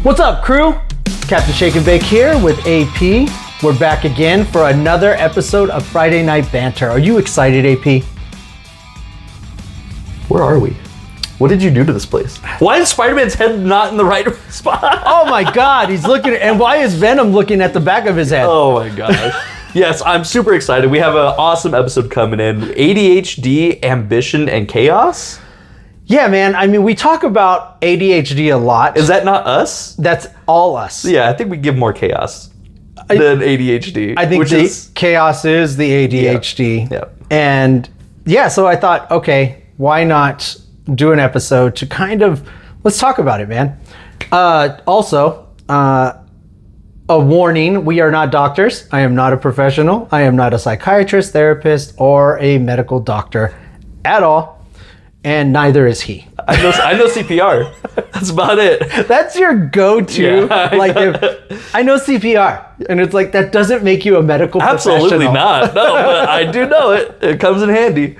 What's up, crew? Captain Shake and Bake here with AP. We're back again for another episode of Friday Night Banter. Are you excited, AP? Where are we? What did you do to this place? Why is Spider-Man's head not in the right spot? Oh my God, he's looking at, and why is Venom looking at the back of his head? Oh my gosh. Yes, I'm super excited. We have an awesome episode coming in. ADHD, ambition, and chaos? Yeah, man. I mean, we talk about ADHD a lot. Is that not us? That's all us. Yeah, I think we give more chaos than ADHD. I think chaos is the ADHD. Yeah. And yeah, so I thought, okay, why not do an episode to kind of, let's talk about it, man. Also, a warning, we are not doctors. I am not a professional. I am not a psychiatrist, therapist, or a medical doctor at all. And neither is he. I know CPR. That's about it. That's your go-to. Yeah, I know CPR. And it's like, that doesn't make you a medical professional. Absolutely not. No, but I do know it. It comes in handy.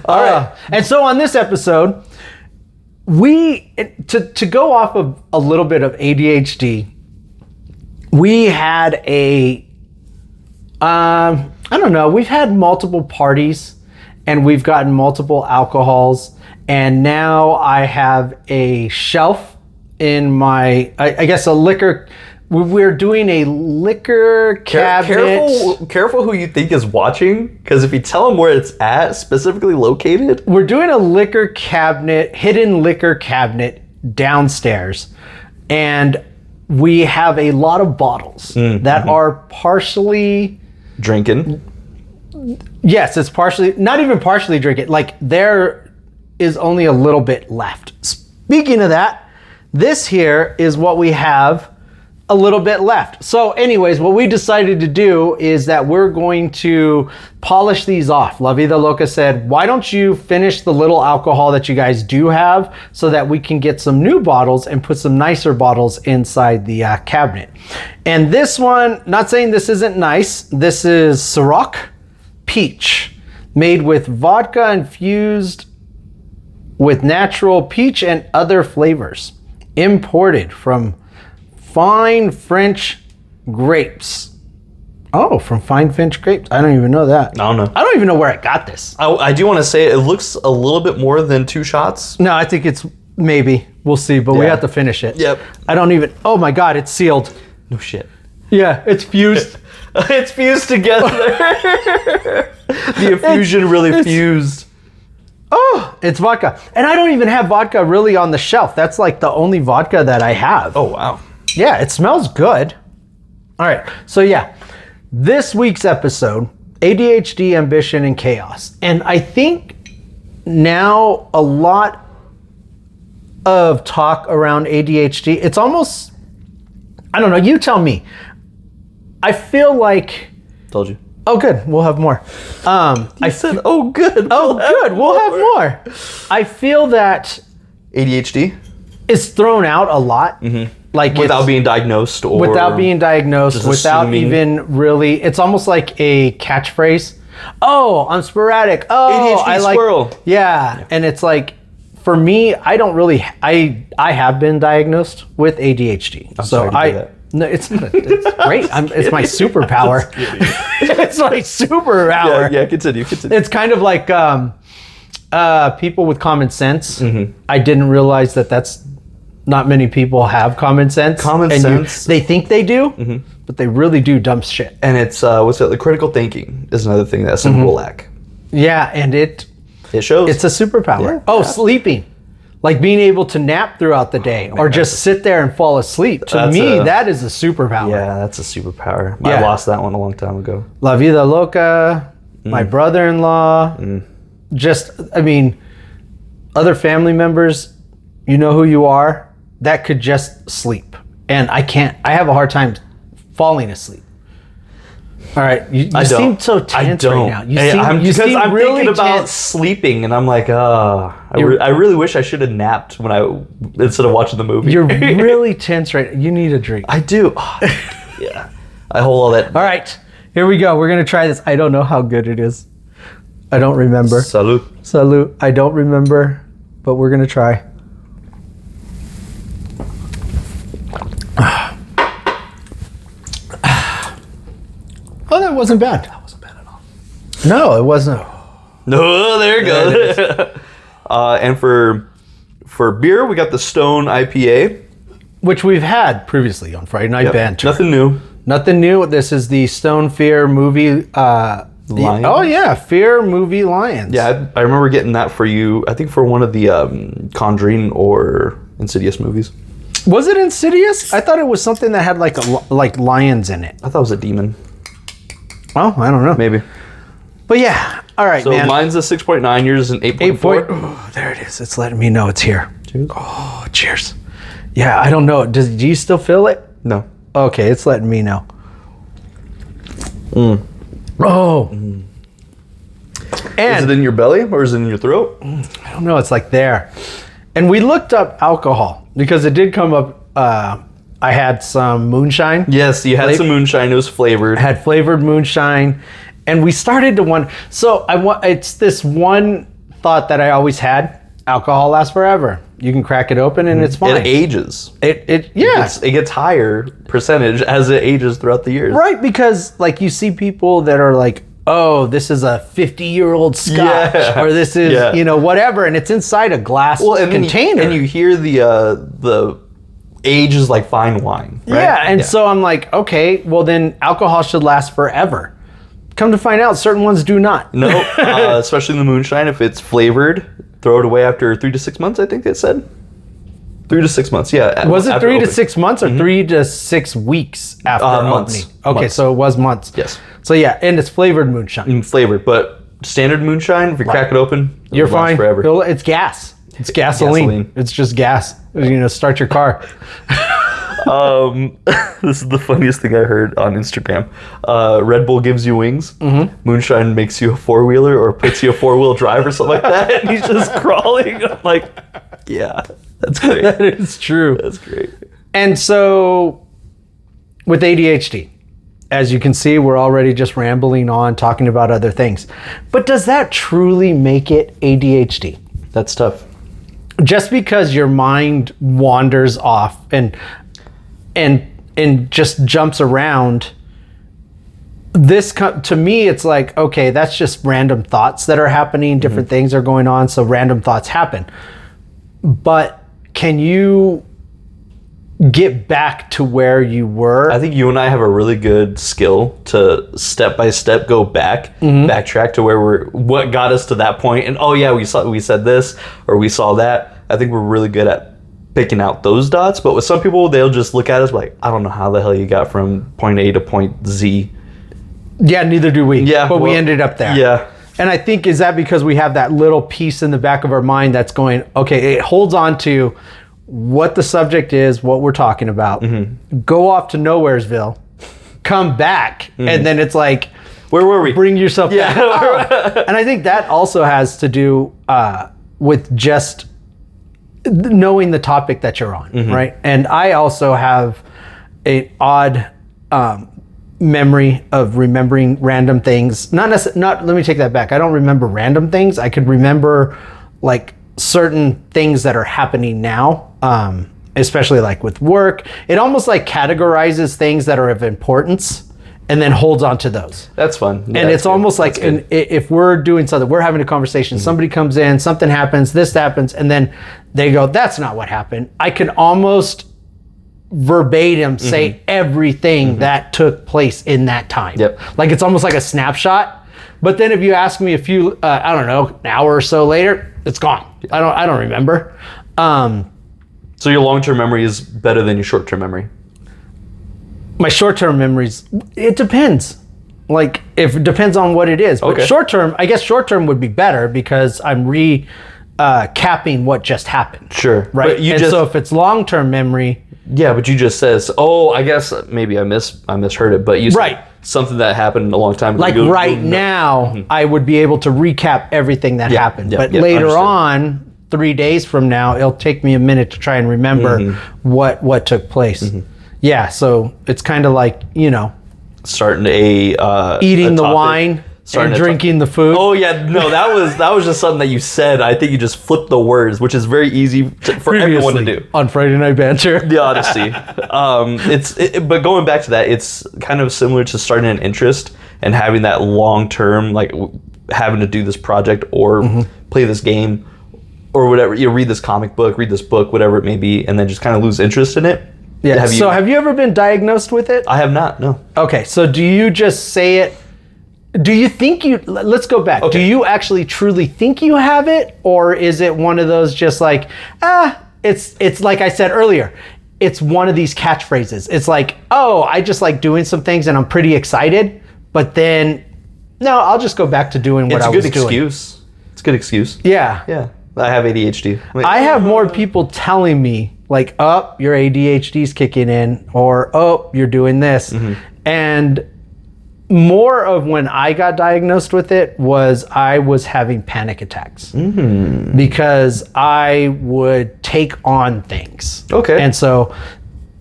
All right. And so on this episode, to go off of a little bit of ADHD, we had we've had multiple parties and we've gotten multiple alcohols. And now I have a shelf in my, I guess a liquor, we're doing a liquor cabinet. Careful who you think is watching, because if you tell them where it's at, specifically located. We're doing a liquor cabinet, hidden liquor cabinet downstairs. And we have a lot of bottles that are partially drinking. Yes, it's partially, not even partially drinking. Like there is only a little bit left. Speaking of that, this here is what we have a little bit left. So anyways, what we decided to do is that we're going to polish these off. La Vida Loca said, why don't you finish the little alcohol that you guys do have so that we can get some new bottles and put some nicer bottles inside the cabinet. And this one, not saying this isn't nice, this is Ciroc Peach, made with vodka infused with natural peach and other flavors, imported from fine French grapes. Oh, from fine French grapes. I don't even know that. I don't know. I don't even know where I got this. I do want to say it looks a little bit more than 2 shots. No, I think it's maybe. We'll see, but we have to finish it. Yep. I don't even, oh my God, it's sealed. No shit. Yeah, it's fused. It's fused together. The infusion really fused. Oh, it's vodka. And I don't even have vodka really on the shelf. That's like the only vodka that I have. Oh, wow. Yeah, it smells good. All right. So yeah, this week's episode, ADHD, ambition, and chaos. And I think now a lot of talk around ADHD, it's almost, I don't know, you tell me. I feel like... Told you. Oh, good. We'll have more. I said, oh, good. Oh, good. We'll have more. I feel that ADHD is thrown out a lot. Mm-hmm. Like without being diagnosed, or without being diagnosed, without assuming. Even really. It's almost like a catchphrase. Oh, I'm sporadic. Oh, ADHD I like squirrel. Yeah, and it's like for me, I don't really. I have been diagnosed with ADHD. I'm sorry to hear that. No, it's not. It's great. It's my superpower. It's my superpower. Yeah, continue. It's kind of like people with common sense. Mm-hmm. I didn't realize that's not many people have common sense. They think they do, but they really do dumb shit. And it's the critical thinking is another thing that some people lack. Yeah, and it shows. It's a superpower. Yeah. Sleeping. Like being able to nap throughout the day or just sit there and fall asleep. To me, that is a superpower. Yeah, that's a superpower. I lost that one a long time ago. La Vida Loca, my brother-in-law, other family members, you know who you are, that could just sleep. And I can't, I have a hard time falling asleep. All right, you seem so tense right now. I'm really thinking about sleeping, and I'm like, I really wish I should have napped instead of watching the movie. You're really tense right now. You need a drink. I do. Oh, yeah, I hold all that. All right, here we go. We're gonna try this. I don't know how good it is. I don't remember. Salud. I don't remember, but we're gonna try. Oh, that wasn't bad. That wasn't bad at all. No, it wasn't. No, there it goes. And for beer, we got the Stone IPA. Which we've had previously on Friday Night Banter. Nothing new. Nothing new. This is the Stone Fear movie. Lions? Oh, yeah. Fear movie Lions. Yeah, I remember getting that for you, I think for one of the Conjuring or Insidious movies. Was it Insidious? I thought it was something that had like lions in it. I thought it was a demon. Well, I don't know. Maybe. But yeah. All right, So man. mine's a 6.9, yours is an 8.4. Oh, there it is. It's letting me know it's here. Cheers. Oh, cheers. Yeah, I don't know. Do you still feel it? No. Okay, it's letting me know. Mm. Oh. Mm. And is it in your belly or is it in your throat? I don't know. It's like there. And we looked up alcohol because it did come up. I had some moonshine. Yes, you had some moonshine. It was flavored. I had flavored moonshine. And we started to wonder. So it's this one thought that I always had. Alcohol lasts forever. You can crack it open and it's fine. It ages. It gets higher percentage as it ages throughout the years. Right, because like you see people that are like, oh, this is a 50-year-old scotch, or this is whatever, and it's inside a glass container. And you hear the age is like fine wine. Right? Yeah, and so I'm like, okay, well then alcohol should last forever. Come to find out, certain ones do not. No, especially the moonshine. If it's flavored, throw it away after 3 to 6 months. I think it said 3 to 6 months. Yeah. Was it 3 to 6 months or 3 to 6 weeks after months. opening? Okay, Months. so it was months. Yes. So yeah, and it's flavored moonshine. Flavored, but standard moonshine, if you crack it open, you're fine. Forever. It's gas. It's gasoline. It's just gas. Start your car. This is the funniest thing I heard on Instagram. Red Bull gives you wings. Mm-hmm. Moonshine makes you a four-wheeler or puts you a four-wheel drive or something like that. And he's just crawling. I'm like, yeah, that's great. That is true. That's great. And so with ADHD, as you can see, we're already just rambling on, talking about other things. But does that truly make it ADHD? That's tough. Just because your mind wanders off and just jumps around, to me, it's like, okay, that's just random thoughts that are happening. Different things are going on, so random thoughts happen. But can you get back to where you were? I think you and I have a really good skill to step by step go back, backtrack to what got us to that point. And oh yeah, we said this or we saw that. I think we're really good at picking out those dots. But with some people, they'll just look at us like, I don't know how the hell you got from point A to point Z. Yeah, neither do we. Yeah, but we ended up there. Yeah. And I think, is that because we have that little piece in the back of our mind that's going, okay, it holds on to what the subject is, what we're talking about, go off to Nowheresville, come back, and then it's like, where were we? Bring yourself back. And I think that also has to do with just knowing the topic that you're on, right? And I also have an odd memory of remembering random things. Let me take that back. I don't remember random things. I could remember like certain things that are happening now, especially like with work. It almost like categorizes things that are of importance and then holds on to those. That's fun. Yeah, and it's almost like if we're doing something, we're having a conversation, somebody comes in, something happens, this happens, and then they go, that's not what happened. I can almost verbatim say everything that took place in that time. Yep. Like it's almost like a snapshot. But then if you ask me a few, I don't know, an hour or so later, it's gone. I don't remember. So your long-term memory is better than your short-term memory? My short-term memories, it depends. Like, if it depends on what it is. But short-term, I guess short-term would be better because I'm recapping what just happened. Sure. Right? So if it's long-term memory... Yeah, but you just says, I guess maybe I misheard it, but you said something that happened a long time ago. Like now, I would be able to recap everything that happened. But later on, 3 days from now, it'll take me a minute to try and remember what took place. Yeah, so it's kind of like, starting eating the wine. starting And to drinking the food. Oh yeah, no, that was just something that you said. I think you just flipped the words, which is very easy for everyone to do. On Friday Night Banter. The honesty. But going back to that, it's kind of similar to starting an interest and having that long term, like having to do this project or play this game or whatever. You read this comic book, read this book, whatever it may be, and then just kind of lose interest in it. Yeah. Have you ever been diagnosed with it? I have not. No. Okay. So do you just say it? Do you think you, let's go back. Okay. Do you actually truly think you have it? Or is it one of those just like, it's like I said earlier, it's one of these catchphrases. It's like, oh, I just like doing some things and I'm pretty excited, but then, no, I'll just go back to doing what I was doing. It's a good excuse. It's a good excuse. Yeah. Yeah. I have ADHD. I have more people telling me like, oh, your ADHD's kicking in, or, oh, you're doing this. And more of when I got diagnosed with it was I was having panic attacks because I would take on things. Okay. And so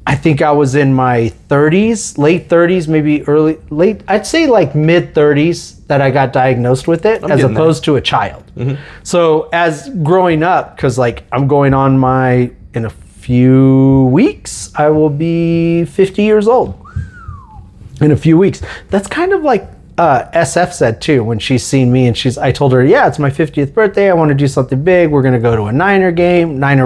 I think I was in my 30s, late 30s, maybe late, I'd say like mid 30s that I got diagnosed with it as opposed to a child. So as growing up, because like I'm going on in a few weeks, I will be 50 years old. In a few weeks. That's kind of like SF said too when she's seen me and I told her, yeah, it's my 50th birthday. I want to do something big. We're going to go to a Niner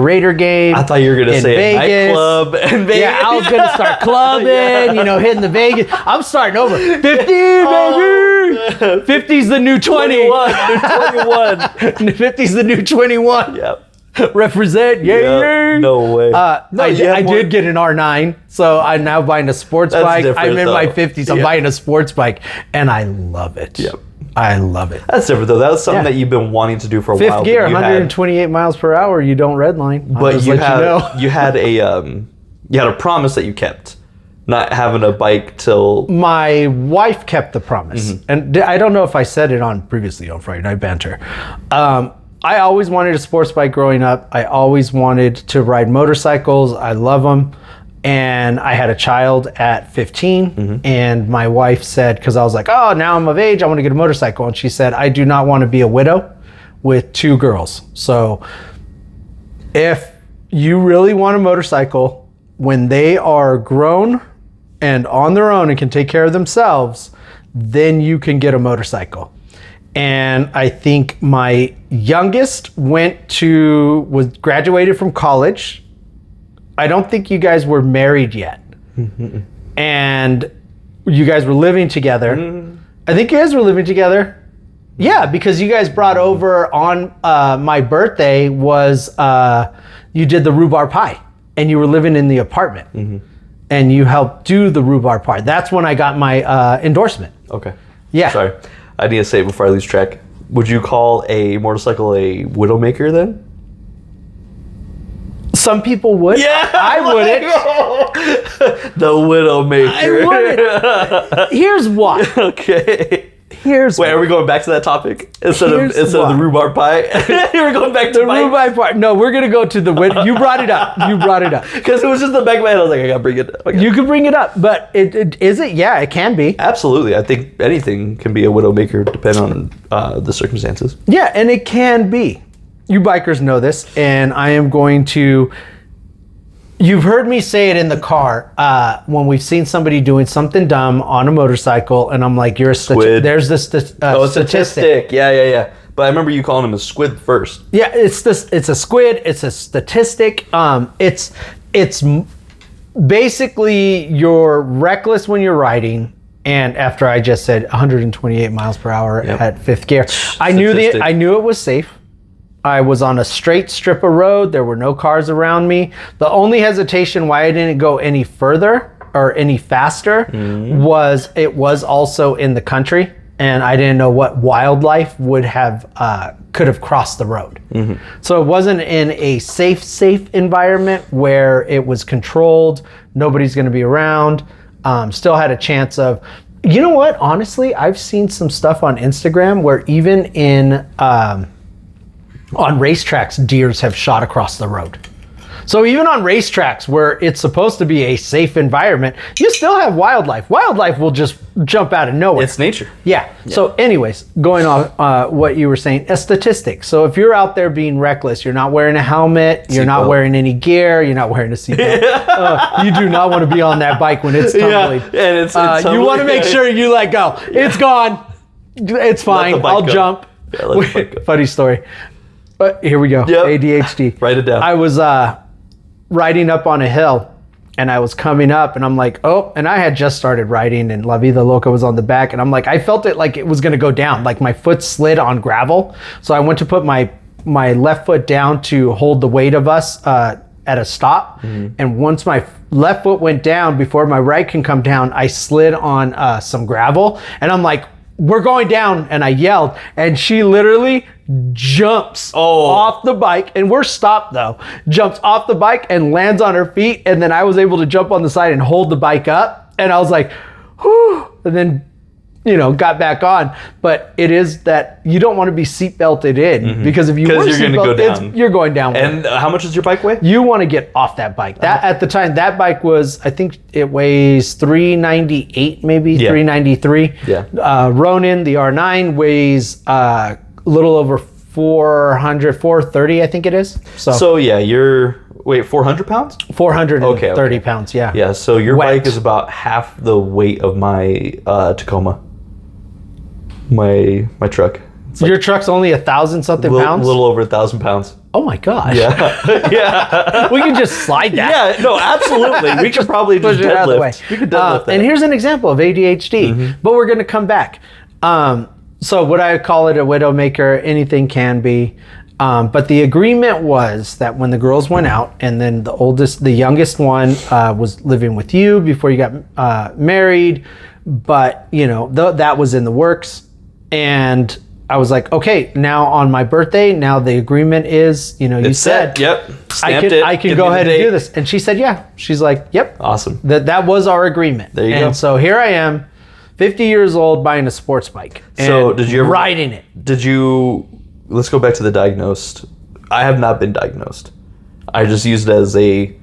Raider game. I thought you were going to say Vegas. A nightclub in Vegas. Yeah, I was going to start clubbing, hitting the Vegas. I'm starting over. 50, baby! 50's the new 20. 21. 50's the new 21. Yep. Represent, yeah. No way. I did get an R9, so I'm now buying a sports bike. I'm in my 50s. I'm buying a sports bike, and I love it. Yep. I love it. That's different though. That was something that you've been wanting to do for a while. Fifth gear, 128 miles per hour. You don't redline. But you had a promise that you kept. Not having a bike till... My wife kept the promise. And I don't know if I said it previously on Friday Night Banter. I always wanted a sports bike growing up. I always wanted to ride motorcycles. I love them. And I had a child at 15. And my wife said, because I was like, oh, now I'm of age, I want to get a motorcycle. And she said, I do not want to be a widow with 2 girls. So if you really want a motorcycle, when they are grown and on their own and can take care of themselves, then you can get a motorcycle. And I think my youngest graduated from college. I don't think you guys were married yet. And you guys were living together. I think you guys were living together. Yeah, because you guys brought over on my birthday you did the rhubarb pie and you were living in the apartment and you helped do the rhubarb pie. That's when I got my endorsement. Okay. Yeah. Sorry. I need to say it before I lose track. Would you call a motorcycle a widowmaker then? Some people would. Yeah, I wouldn't. The widowmaker. I wouldn't. Here's why. Okay. Wait, are we going back to that topic instead of the rhubarb pie? We're going back to the rhubarb pie. No, we're gonna go to the You brought it up. Because it was just the back of my head. I was like, I gotta bring it up. You can bring it up, but is it? Yeah, it can be. Absolutely. I think anything can be a widowmaker depending on the circumstances. Yeah, and it can be. You bikers know this, and I am going to. You've heard me say it in the car when we've seen somebody doing something dumb on a motorcycle, and I'm like, "You're a squid." There's this statistic. Yeah. But I remember you calling him a squid first. Yeah, it's a squid. It's a statistic. It's basically you're reckless when you're riding. And after I just said 128 miles per hour at 5th gear, I knew it was safe. I was on a straight strip of road. There were no cars around me. The only hesitation why I didn't go any further or any faster was it was also in the country, and I didn't know what wildlife could have crossed the road. So it wasn't in a safe environment where it was controlled. Nobody's going to be around. Still had a chance of. You know what? Honestly, I've seen some stuff on Instagram where even in on racetracks, deers have shot across the road. So even on racetracks where it's supposed to be a safe environment, you still have wildlife. Wildlife will just jump out of nowhere. It's nature. Yeah. So anyways, going on what you were saying, a statistic. So if you're out there being reckless, you're not wearing a helmet, you're not wearing any gear, you're not wearing a seatbelt. You do not want to be on that bike when it's tumbling. Yeah, and it's tumbling. You want to make sure you let go. It's gone. It's fine. I'll jump. Yeah, let the bike go. Funny story. But here we go. Yep. ADHD. Write it down. I was riding up on a hill and I was coming up and I'm like, oh, and I had just started riding and La Vida Loca was on the back and I'm like, I felt it like it was going to go down. Like my foot slid on gravel. So I went to put my left foot down to hold the weight of us at a stop. And once my left foot went down, before my right can come down, I slid on some gravel and I'm like, we're going down. And I yelled and she literally jumps off the bike, and we're stopped though, jumps off the bike and lands on her feet, and then I was able to jump on the side and hold the bike up, and I was like, whew, and then got back on. But it is that you don't want to be seat belted in, because if you were you're going to go down. You're going down. And how much does your bike weigh? You want to get off that bike. That at the time, that bike was, I think it weighs 398, maybe 393. Yeah. Ronin, the R9, weighs a little over 430, I think it is. So yeah, you're 400 pounds? 430 pounds, yeah. Yeah, so your bike is about half the weight of my Tacoma. My truck. It's Your truck's only 1,000 something pounds? A little over 1,000 pounds. Oh my gosh. Yeah. Yeah. We can just slide that. Yeah, no, absolutely. We could probably just deadlift. We could deadlift that. And here's an example of ADHD, but we're going to come back. So would I call it a widowmaker? Anything can be. But the agreement was that when the girls went out, and then the youngest one was living with you before you got married, but that was in the works. And I was like, okay, now on my birthday, now the agreement is, you said, yep, I can go ahead and do this. And she said, yeah. She's like, yep. Awesome. That was our agreement. There you go. And so here I am, 50 years old, buying a sports bike. So did you ever riding it? Let's go back to the diagnosed. I have not been diagnosed. I just used it as my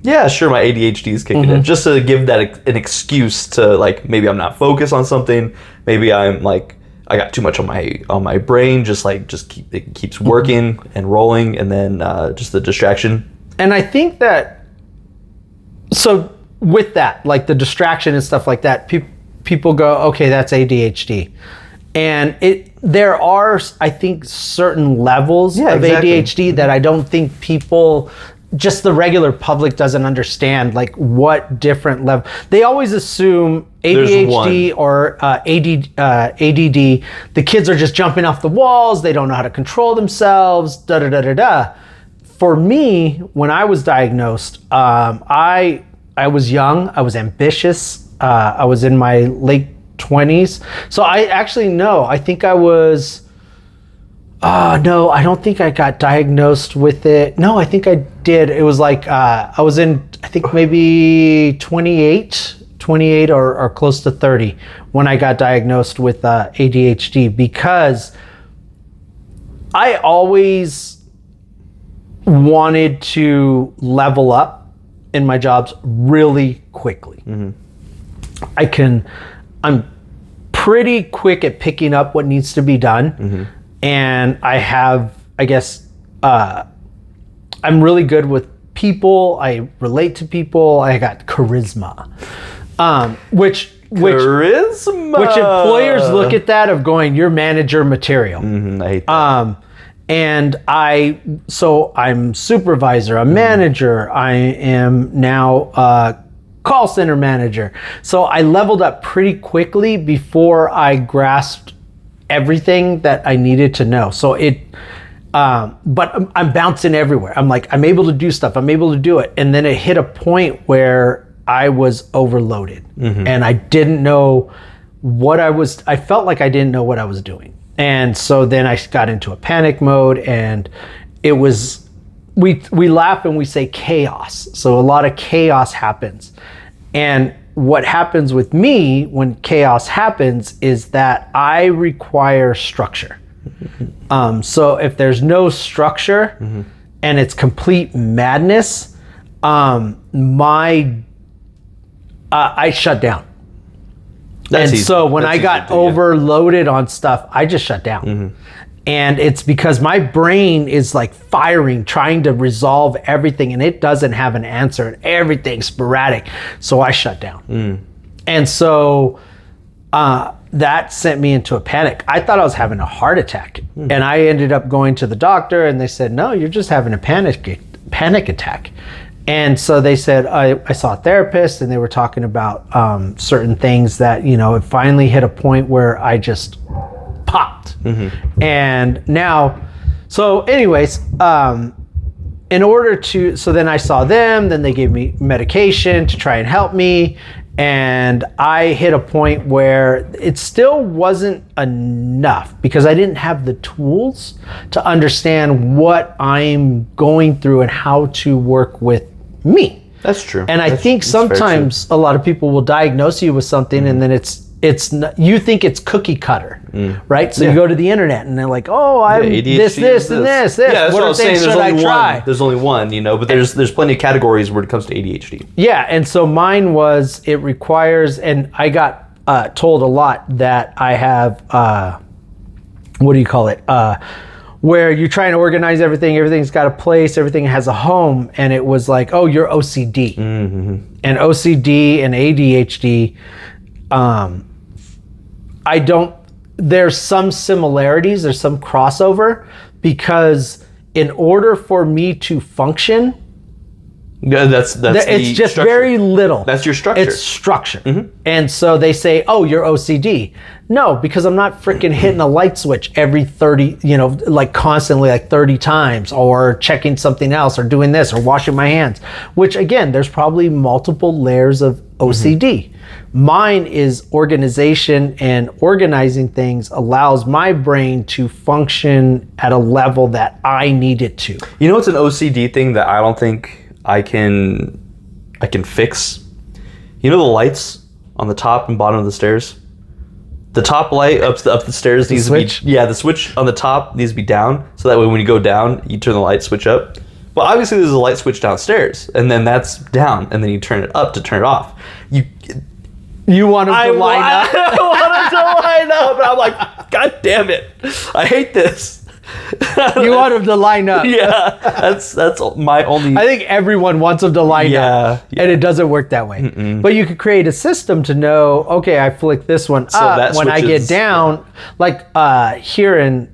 ADHD is kicking in, just to give that an excuse to, like, maybe I'm not focused on something. Maybe I'm like, I got too much on my brain. It keeps working and rolling, and then just the distraction. And I think that, so with that, like the distraction and stuff like that, people go, okay, that's ADHD. And there are, I think, certain levels of ADHD that I don't think just the regular public doesn't understand, like what different level. They always assume ADHD or ADD, the kids are just jumping off the walls, they don't know how to control themselves, da-da-da-da-da. For me, when I was diagnosed, I was young, I was ambitious, I was in my late 20s. So I actually know, I think I was, no, I don't think I got diagnosed with it. No, I think I did. It was like, I was in, I think maybe 28 or close to 30 when I got diagnosed with ADHD, because I always wanted to level up in my jobs really quickly. I'm pretty quick at picking up what needs to be done. And I have, I guess, I'm really good with people. I relate to people. I got charisma, which employers look at that of going, you're manager material. I hate that. And I'm supervisor, I'm manager. I am now call center manager. So I leveled up pretty quickly before I grasped everything that I needed to know. So but I'm bouncing everywhere. I'm like, I'm able to do stuff. I'm able to do it. And then it hit a point where I was overloaded and I didn't know I felt like I didn't know what I was doing. And so then I got into a panic mode, and it was, we laugh and we say chaos. So a lot of chaos happens. And what happens with me when chaos happens is that I require structure. So if there's no structure, and it's complete madness, I shut down. That's and easy. so when That's I easy got to do, yeah. overloaded on stuff, I just shut down. And it's because my brain is like firing, trying to resolve everything, and it doesn't have an answer, and everything's sporadic. So I shut down. And so that sent me into a panic. I thought I was having a heart attack. And I ended up going to the doctor, and they said, no, you're just having a panic attack. And so they said, I saw a therapist, and they were talking about certain things that, it finally hit a point where I just popped. And now, so anyways, in order to, so then I saw them, then they gave me medication to try and help me. And I hit a point where it still wasn't enough because I didn't have the tools to understand what I'm going through and how to work with me. That's true. And I think sometimes a lot of people will diagnose you with something and then you think it's cookie cutter, right? So you go to the internet and they're like, oh, I'm ADHD this, and this. Yeah, that's what I was saying. Should I try? There's only one, but there's plenty of categories when it comes to ADHD. Yeah, and so mine was, it requires, and I got told a lot that I have, what do you call it? Where you're trying to organize everything, everything's got a place, everything has a home, and it was like, oh, you're OCD. And OCD and ADHD, there's some similarities, there's some crossover, because in order for me to function, that's it's just structure. very little. That's your structure. It's structure. And so they say, oh, you're OCD. No, because I'm not freaking hitting a light switch every 30, like constantly, like 30 times, or checking something else, or doing this, or washing my hands, which again, there's probably multiple layers of OCD. Mine is organization, and organizing things allows my brain to function at a level that I need it to. It's an OCD thing that I don't think I can fix. The lights on the top and bottom of the stairs? The top light up the stairs needs to be... Yeah, the switch on the top needs to be down, so that way when you go down, you turn the light switch up. But obviously there's a light switch downstairs, and then that's down, and then you turn it up to turn it off. You want them to line up? I want them to line up, and I'm like, God damn it. I hate this. You want them to line up. Yeah, that's my only... I think everyone wants them to line up, and it doesn't work that way. But you could create a system to know, okay, I flick this one up when I get down, like here in,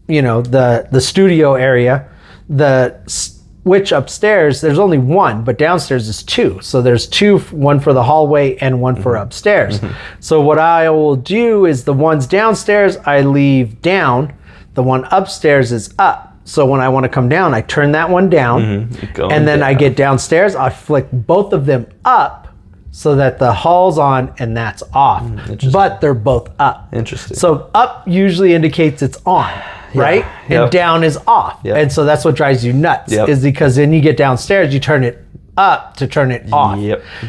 the studio area, the switch upstairs, there's only one, but downstairs is two. So there's two, one for the hallway and one for upstairs. So what I will do is the ones downstairs, I leave down. The one upstairs is up. So when I want to come down, I turn that one down, and then I get downstairs, I flick both of them up so that the hall's on and that's off. But they're both up. Interesting. So up usually indicates it's on, right? And down is off. And so that's what drives you nuts, is because then you get downstairs, you turn it up to turn it off.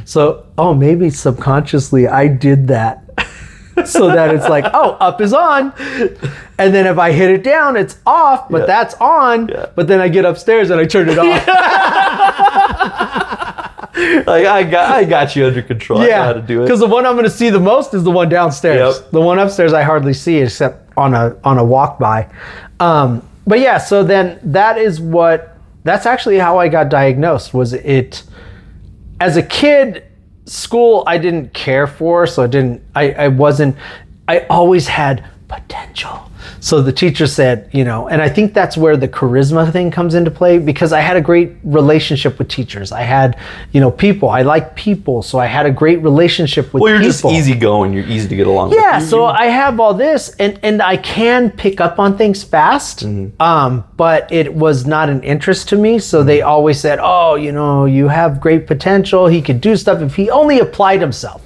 So, maybe subconsciously I did that. So that it's like, oh, up is on. And then if I hit it down, it's off, but that's on. But then I get upstairs and I turn it off. Like, I got you under control. I know how to do it. Because the one I'm going to see the most is the one downstairs. The one upstairs I hardly see except on a walk by. But yeah, so then that's actually how I got diagnosed. Was it, as a kid, school I didn't care for, so I always had potential. So the teacher said, and I think that's where the charisma thing comes into play, because I had a great relationship with teachers. I had, people. I like people, so I had a great relationship with people. Well, you're just easygoing. You're easy to get along with. Yeah, so I have all this, and I can pick up on things fast, but it was not an interest to me. So they always said, oh, you have great potential. He could do stuff if he only applied himself.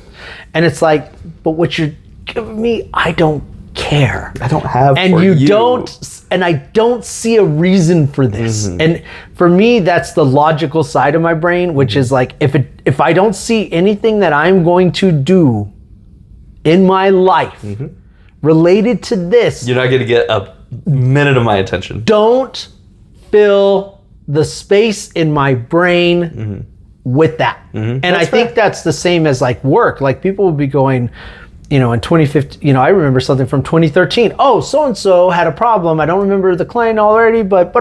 And it's like, but what you're giving me, I don't care. I don't have and for you. And I don't see a reason for this. And for me, that's the logical side of my brain, which is like, if I don't see anything that I'm going to do in my life related to this, you're not going to get a minute of my attention. Don't fill the space in my brain with that. And I think that's the same as like work. Like people would be going, in 2015, I remember something from 2013. Oh, so-and-so had a problem. I don't remember the client already, but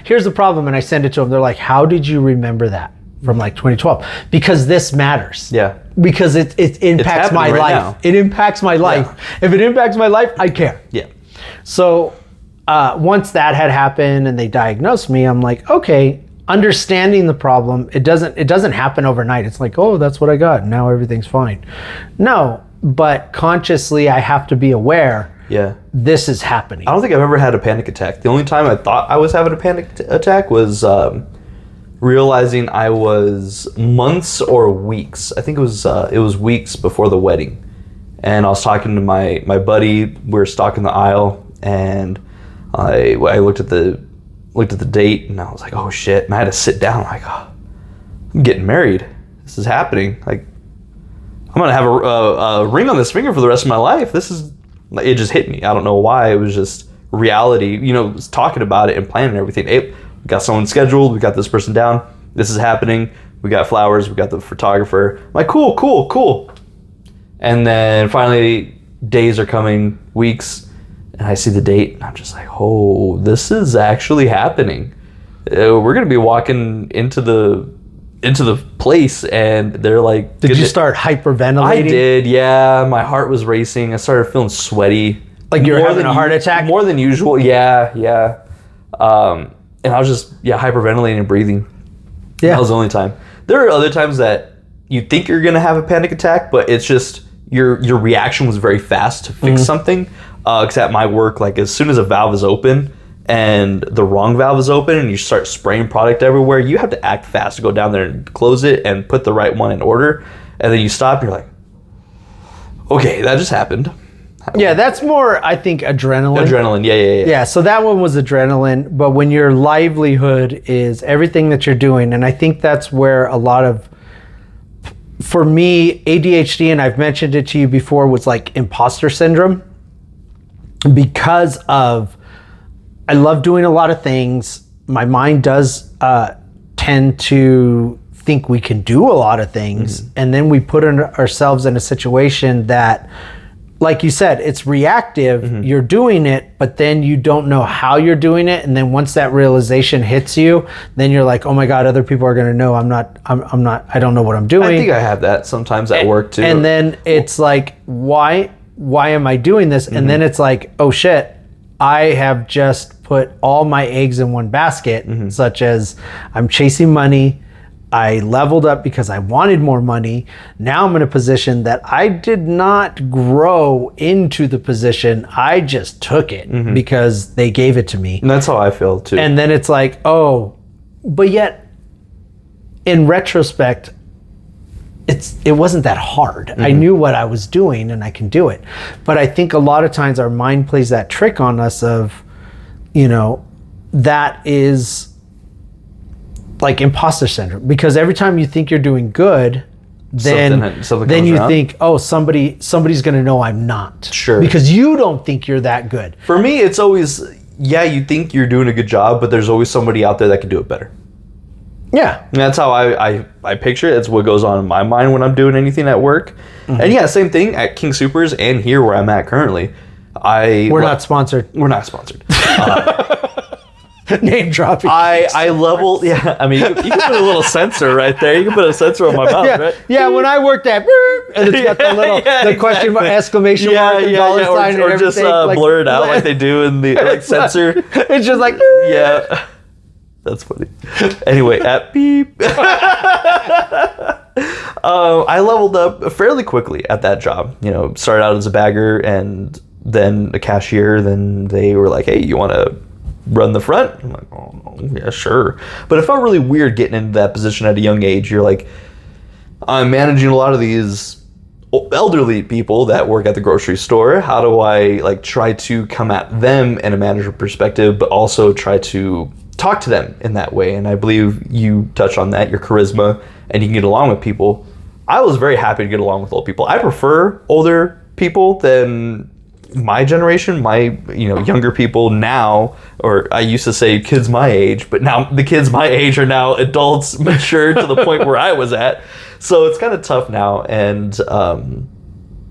here's the problem. And I send it to them. They're like, how did you remember that from like 2012? Because this matters. Yeah. Because it impacts my right life. now. It impacts my life. Yeah. If it impacts my life, I care. Yeah. So once that had happened and they diagnosed me, I'm like, okay, understanding the problem, it doesn't happen overnight. It's like, oh, that's what I got. Now everything's fine. No, but consciously I have to be aware. Yeah. This is happening. I don't think I've ever had a panic attack. The only time I thought I was having a panic attack was realizing I was months or weeks. I think it was weeks before the wedding. And I was talking to my buddy. We were stalking the aisle, and I looked at the date, and I was like, oh shit. And I had to sit down. I'm like, oh, I'm getting married. This is happening. Like, I'm gonna have a ring on this finger for the rest of my life. It just hit me. I don't know why. It was just reality. Talking about it and planning everything. Hey, we got someone scheduled. We got this person down. This is happening. We got flowers. We got the photographer. I'm like, cool. And then finally, days are coming, weeks, and I see the date, and I'm just like, oh, this is actually happening. We're gonna be walking into the place, and they're like, did you start hyperventilating? I did, yeah. My heart was racing. I started feeling sweaty. Like you were having a heart attack? More than usual, yeah. And I was just, hyperventilating and breathing. Yeah. That was the only time. There are other times that you think you're gonna have a panic attack, but it's just your reaction was very fast to fix something. Because at my work, like as soon as a valve is open and the wrong valve is open and you start spraying product everywhere, you have to act fast to go down there and close it and put the right one in order. And then you stop, you're like, okay, that just happened. Yeah, that's more, I think, adrenaline. Adrenaline, yeah. Yeah, so that one was adrenaline, but when your livelihood is everything that you're doing, and I think that's where a lot of, for me, ADHD, and I've mentioned it to you before, was like imposter syndrome. Because of, I love doing a lot of things. My mind does tend to think we can do a lot of things. And then we put ourselves in a situation that, like you said, it's reactive. You're doing it, but then you don't know how you're doing it. And then once that realization hits you, then you're like, oh my God, other people are going to know I don't know what I'm doing. I think I have that sometimes at work too. And then it's like, why am I doing this? And then it's like, oh shit, I have just put all my eggs in one basket, such as I'm chasing money. I leveled up because I wanted more money. Now I'm in a position that I did not grow into the position. I just took it because they gave it to me. And that's how I feel too. And then it's like, oh, but yet in retrospect, it wasn't that hard. I knew what I was doing and I can do it. But I think a lot of times our mind plays that trick on us of, that is like imposter syndrome, because every time you think you're doing good, then you think, oh, somebody's going to know I'm not. Sure. Because you don't think you're that good. For me, it's always, you think you're doing a good job, but there's always somebody out there that can do it better. Yeah. And that's how I picture it. It's what goes on in my mind when I'm doing anything at work. And same thing at King Supers and here where I'm at currently. We're not sponsored. We're not sponsored. Name dropping. I leveled, you can put a little sensor right there. You can put a sensor on my mouth, right? Yeah, when I worked at, and it's got the little question mark, exclamation mark, and dollar sign, or and just everything. blur it out like they do in the sensor. It's just like, yeah. That's funny. Anyway, at beep. I leveled up fairly quickly at that job. Started out as a bagger and then a cashier. Then they were like, hey, you want to run the front? I'm like, oh, yeah, sure. But it felt really weird getting into that position at a young age. You're like, I'm managing a lot of these elderly people that work at the grocery store. How do I try to come at them in a manager perspective, but also try to talk to them in that way? And I believe you touch on that, your charisma, and you can get along with people. I was very happy to get along with old people. I prefer older people than my generation, younger people now, or I used to say kids my age, but now the kids my age are now adults, mature to the point where I was at. So it's kind of tough now. And,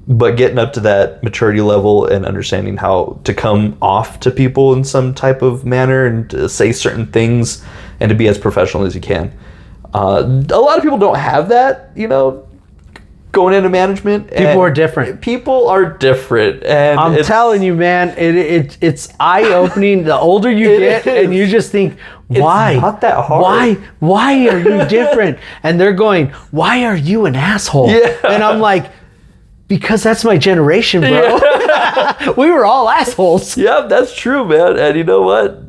but getting up to that maturity level and understanding how to come off to people in some type of manner and to say certain things and to be as professional as you can. A lot of people don't have that, going into management. People are different. People are different. And I'm telling you, man, it's eye-opening. The older you get, and you just think, why? It's not that hard. Why are you different? And they're going, why are you an asshole? Yeah. And I'm like, because that's my generation, bro. Yeah. We were all assholes. Yeah, that's true, man. And you know what?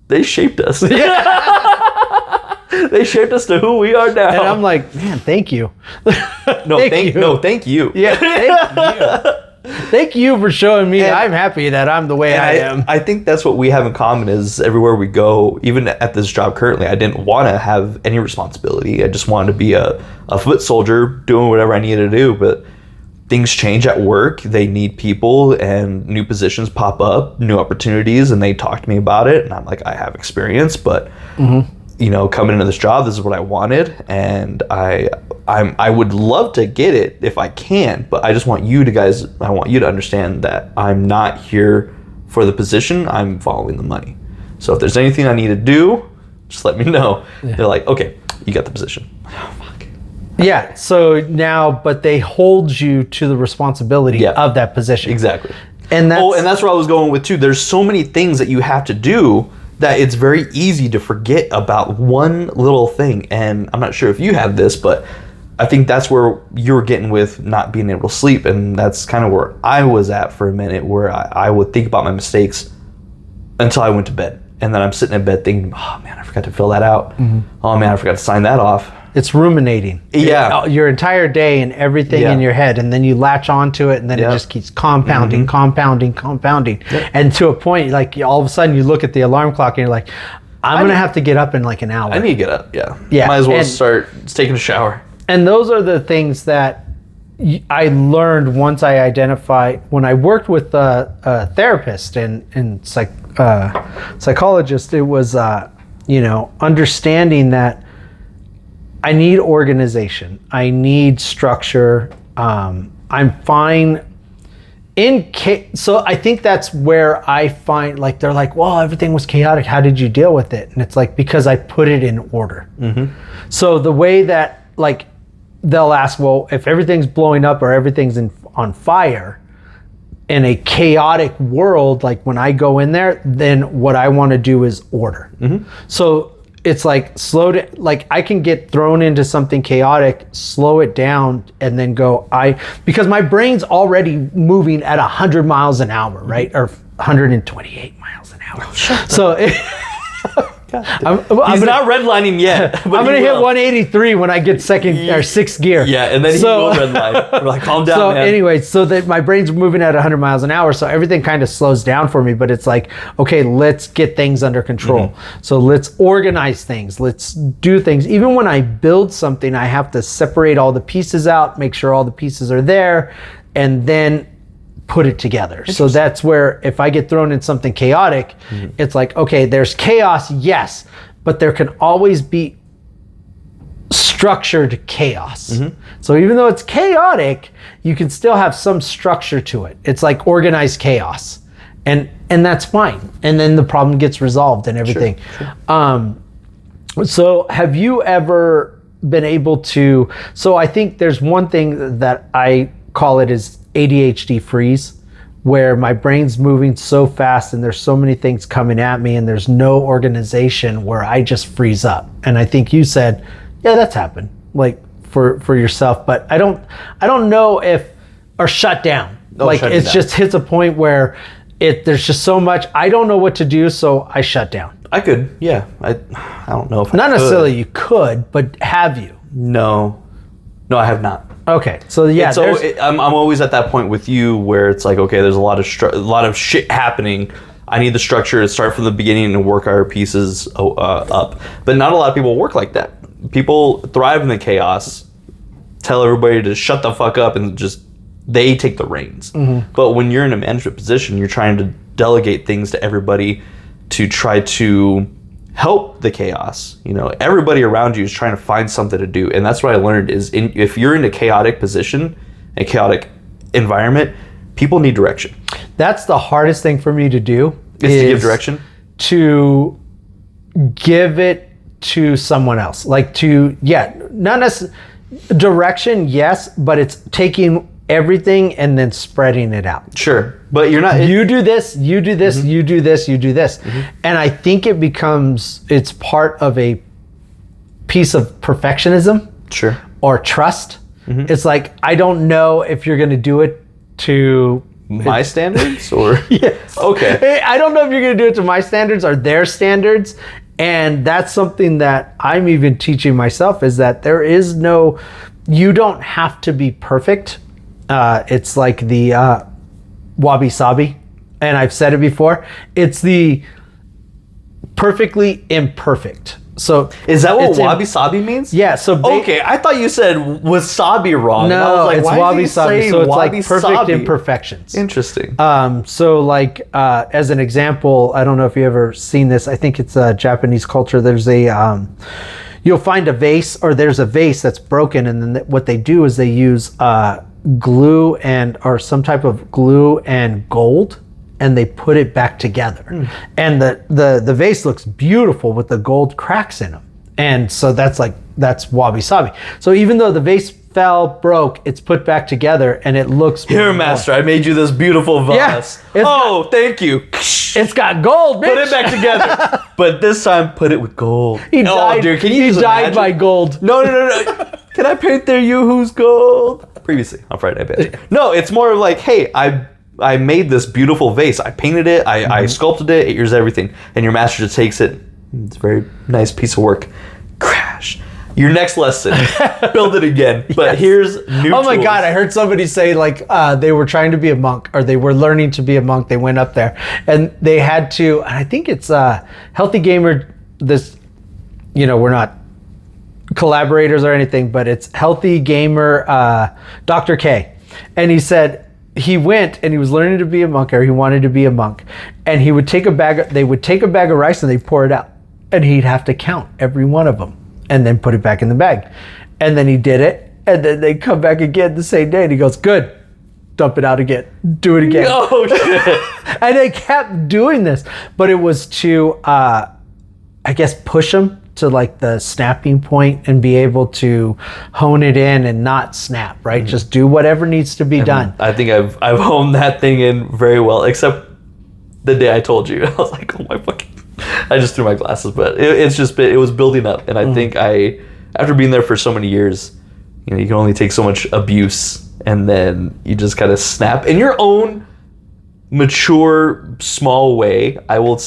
They shaped us. Yeah. They shaped us to who we are now. And I'm like, man, thank you. Thank you. Yeah, thank you. Thank you for showing me. I'm happy that I'm the way I am. I think that's what we have in common is everywhere we go, even at this job currently, I didn't want to have any responsibility. I just wanted to be a foot soldier doing whatever I needed to do. But things change at work. They need people and new positions pop up, new opportunities, and they talk to me about it. And I'm like, I have experience, but coming into this job, this is what I wanted, and I would love to get it if I can, but I just want you to understand that I'm not here for the position, I'm following the money. So if there's anything I need to do, just let me know. Yeah. They're like, okay, you got the position. Oh, fuck. Yeah, so now, but they hold you to the responsibility of that position. Exactly. And that's where I was going with too. There's so many things that you have to do that it's very easy to forget about one little thing. And I'm not sure if you have this, but I think that's where you're getting with not being able to sleep. And that's kind of where I was at for a minute, where I would think about my mistakes until I went to bed. And then I'm sitting in bed thinking, oh man, I forgot to fill that out. Mm-hmm. Oh man, I forgot to sign that off. It's ruminating. Yeah. Your entire day and everything in your head. And then you latch onto it and then it just keeps compounding. Yep. And to a point, like all of a sudden you look at the alarm clock and you're like, I'm going to have to get up in like an hour. I need to get up, yeah. Might as well start taking a shower. And those are the things that I learned once I identified, when I worked with a therapist and psychologist, it was, understanding that I need organization. I need structure. I'm fine so I think that's where I find, like, they're like, well, everything was chaotic. How did you deal with it? And it's like, because I put it in order. Mm-hmm. So the way that, like, they'll ask, well, if everything's blowing up or everything's on fire in a chaotic world, like when I go in there, then what I want to do is order. Mm-hmm. So it's like like I can get thrown into something chaotic, slow it down, and then go, because my brain's already moving at 100 miles an hour, right? Or 128 miles an hour. So He's not redlining yet. I'm gonna hit 183 when I get sixth gear. Yeah, and then he will redline. We're like, calm down, so man. Anyway, so that my brain's moving at 100 miles an hour, so everything kind of slows down for me. But it's like, okay, let's get things under control. Mm-hmm. So let's organize things. Let's do things. Even when I build something, I have to separate all the pieces out, make sure all the pieces are there, and then put it together. So that's where, if I get thrown in something chaotic, it's like, okay, there's chaos, yes, but there can always be structured chaos. Mm-hmm. So even though it's chaotic, you can still have some structure to it. It's like organized chaos, and that's fine. And then the problem gets resolved and everything. Sure. So have you ever been able to, so I think there's one thing that I call it is ADHD freeze, where my brain's moving so fast and there's so many things coming at me and there's no organization, where I just freeze up. And I think you said, yeah, that's happened, like for yourself, but I don't know if, or shut down. Just hits a point where there's just so much, I don't know what to do, so I shut down. I could, yeah. I don't know if not necessarily you could, but have you? No, I have not. Okay, so yeah, I'm always at that point with you where it's like, okay, there's a lot of shit happening. I need the structure to start from the beginning and work our pieces up. But not a lot of people work like that. People thrive in the chaos. Tell everybody to shut the fuck up and just they take the reins. But when you're in a management position, you're trying to delegate things to everybody to try to help the chaos. You know, everybody around you is trying to find something to do. And that's what I learned is if you're in a chaotic position, a chaotic environment, people need direction. That's the hardest thing for me to do. Is to give direction? To give it to someone else. Like not necessarily direction, yes, but it's taking everything and then spreading it out. Sure. But you're not... You do this, you do this, you do this, you do this. And I think it's part of a piece of perfectionism. Sure. Or trust. It's like, I don't know if you're going to do it to... My standards or... Yes. Okay. I don't know if you're going to do it to my standards or their standards. And that's something that I'm even teaching myself is that there is no... You don't have to be perfect. It's like the wabi-sabi. And I've said it before. It's the perfectly imperfect. So is that what wabi-sabi means? Yeah. So okay, I thought you said wasabi wrong. No, I was like, it's wabi-sabi. So it's like perfect imperfections. Interesting. So like as an example, I don't know if you ever seen this. I think it's a Japanese culture. There's a you'll find a vase, or there's a vase that's broken, and then what they do is they use glue or some type of glue and gold. And they put it back together. And the vase looks beautiful with the gold cracks in them. And so that's wabi-sabi. So even though the vase broke, it's put back together and it looks Here, master, I made you this beautiful vase. Yeah, thank you. It's got gold, bitch. Put it back together. But this time, put it with gold. He died, dude, can you he just died imagine? by gold. No. Can I paint their Yoo-Hoo's gold? Previously on Friday Night Banter. No, it's more of like, hey, I made this beautiful vase. I painted it. I sculpted it. Here's everything. And your master just takes it. It's a very nice piece of work. Crash. Your next lesson. Build it again. But here's new Oh my tools. God, I heard somebody say like they were trying to be a monk, or they were learning to be a monk. They went up there and they had to, and I think it's Healthy Gamer, this, we're not collaborators or anything, but it's Healthy Gamer Dr. K. And he said, he went and he was learning to be a monk, or he wanted to be a monk, and they would take a bag of rice and they'd pour it out, and he'd have to count every one of them and then put it back in the bag. And then he did it, and then they come back again the same day and he goes, good, dump it out again, do it again. Oh shit. And they kept doing this, but it was to I guess push him to like the snapping point and be able to hone it in and not snap, right? Just do whatever needs to be done. I think I've honed that thing in very well, except the day I told you. I was like, oh my fucking... I just threw my glasses, but it was building up. And I think after being there for so many years, you can only take so much abuse, and then you just kind of snap in your own mature, small way. I will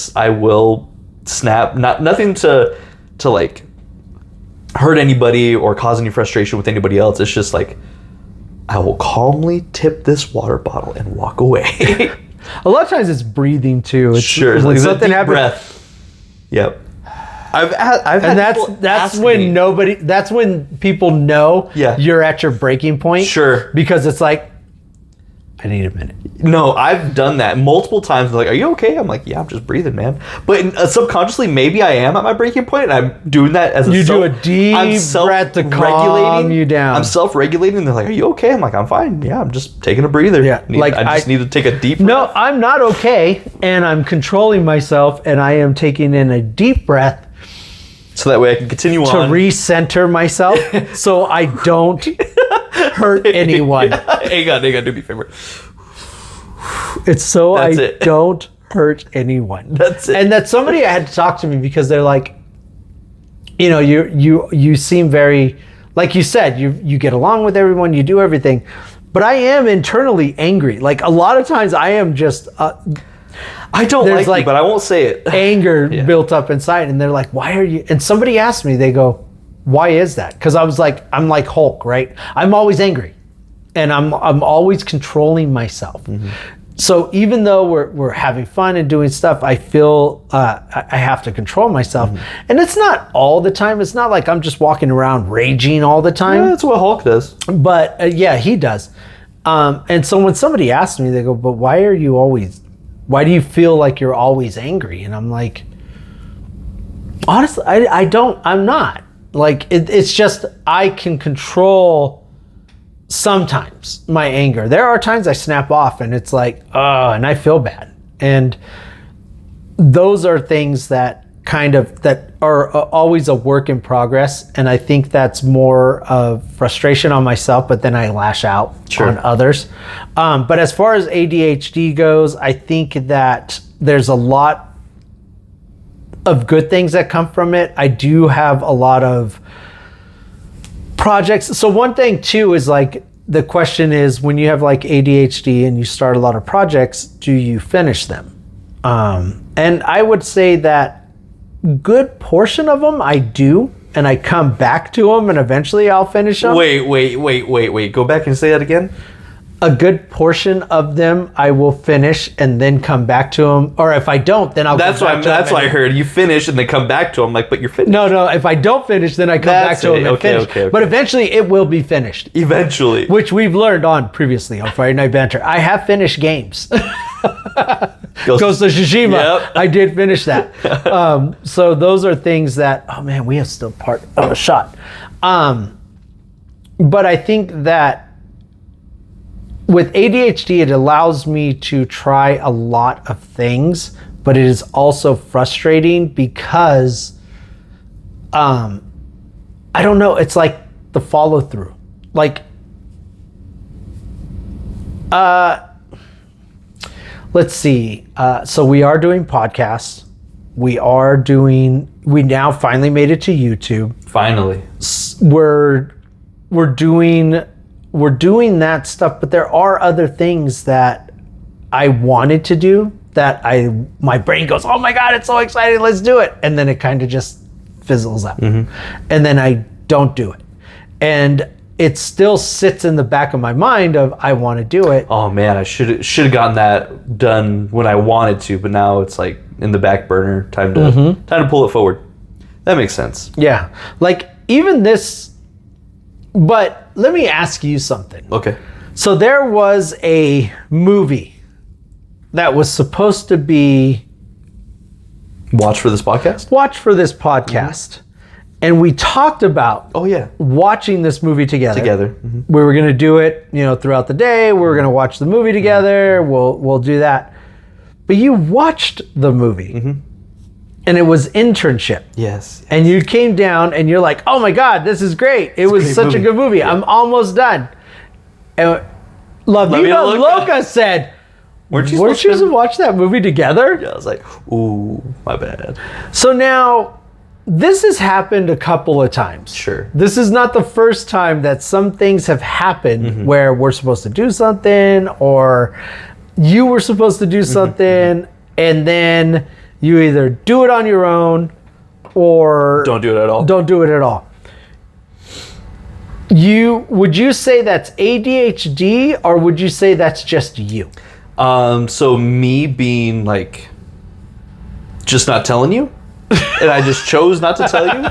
snap. Nothing to like hurt anybody or cause any frustration with anybody else. It's just like, I will calmly tip this water bottle and walk away. A lot of times it's breathing too. It's sure, when like something deep happens. breath. Yep. I've had And people that's ask when me- that's when people know you're at your breaking point. Sure. Because it's like, I need a minute. No, I've done that multiple times. They're like, are you okay? I'm like, yeah, I'm just breathing, man. But subconsciously, maybe I am at my breaking point, and I'm doing that as You do a deep breath to calm you down. I'm self-regulating. They're like, are you okay? I'm like, I'm fine. Yeah, I'm just taking a breather. Yeah, I just need to take a deep breath. No, I'm not okay, and I'm controlling myself, and I am taking in a deep breath so that way I can continue to on. recenter myself so I don't hurt anyone. Hang on, do me a favor. It's so That's I it. don't hurt anyone. That's it. And that somebody had to talk to me because they're like, you seem very, like you said, you get along with everyone, you do everything, but I am internally angry. Like a lot of times I am just I don't there's like you, but I won't say it. anger built up inside, and they're like, why are you? And somebody asked me, they go, why is that? Because I was like, I'm like Hulk, right? I'm always angry, and I'm always controlling myself. So even though we're having fun and doing stuff, I feel I have to control myself, and it's not all the time. It's not like I'm just walking around raging all the time. Yeah, that's what Hulk does. But yeah, he does. And so when somebody asks me, they go, but why do you feel like you're always angry? And I'm like, honestly, I'm not. Like, it's just, I can control sometimes my anger. There are times I snap off and it's like, and I feel bad. And those are things that are always a work in progress. And I think that's more of frustration on myself, but then I lash out on others. But as far as ADHD goes, I think that there's a lot of good things that come from it. I do have a lot of projects. So one thing too is like, the question is, when you have like ADHD and you start a lot of projects, do you finish them? And I would say that good portion of them I do, and I come back to them and eventually I'll finish them. Wait. Go back and say that again. A good portion of them I will finish and then come back to them. Or if I don't, then I'll That's why I heard you finish and then come back to them. Like, but you're finished. No. If I don't finish, then I come back to them and finish. Okay. But eventually it will be finished. Eventually. Which we've learned previously on Friday Night Banter. I have finished games. Ghost of Tsushima. Yep. I did finish that. So those are things that, oh man, we have still part of a shot. But I think that with ADHD, it allows me to try a lot of things, but it is also frustrating because, I don't know, it's like the follow through. Like, let's see. So we are doing podcasts. We now finally made it to YouTube. Finally. We're doing that stuff, but there are other things that I wanted to do that my brain goes, oh my God, it's so exciting, let's do it. And then it kind of just fizzles out. Mm-hmm. And then I don't do it. And it still sits in the back of my mind of, I want to do it. Oh man, I should have gotten that done when I wanted to, but now it's like in the back burner. Time to pull it forward. That makes sense. Yeah. Like even this, but let me ask you something. Okay. So there was a movie that was supposed to be Watch for this podcast. Mm-hmm. And we talked about watching this movie together. Mm-hmm. We were going to do it, throughout the day. We were going to watch the movie together. We'll do that. But you watched the movie. Mm-hmm. And it was Internship. Yes. And you came down and you're like, oh my God, this is great. It was such a good movie. Yeah. I'm almost done. And La Vida Loca said, weren't you supposed to watch that movie together? Yeah, I was like, ooh, my bad. So now, this has happened a couple of times. Sure. This is not the first time that some things have happened where we're supposed to do something or you were supposed to do something and then you either do it on your own or don't do it at all. Don't do it at all. Would you say that's ADHD or would you say that's just you? So me being like just not telling you? And I just chose not to tell you?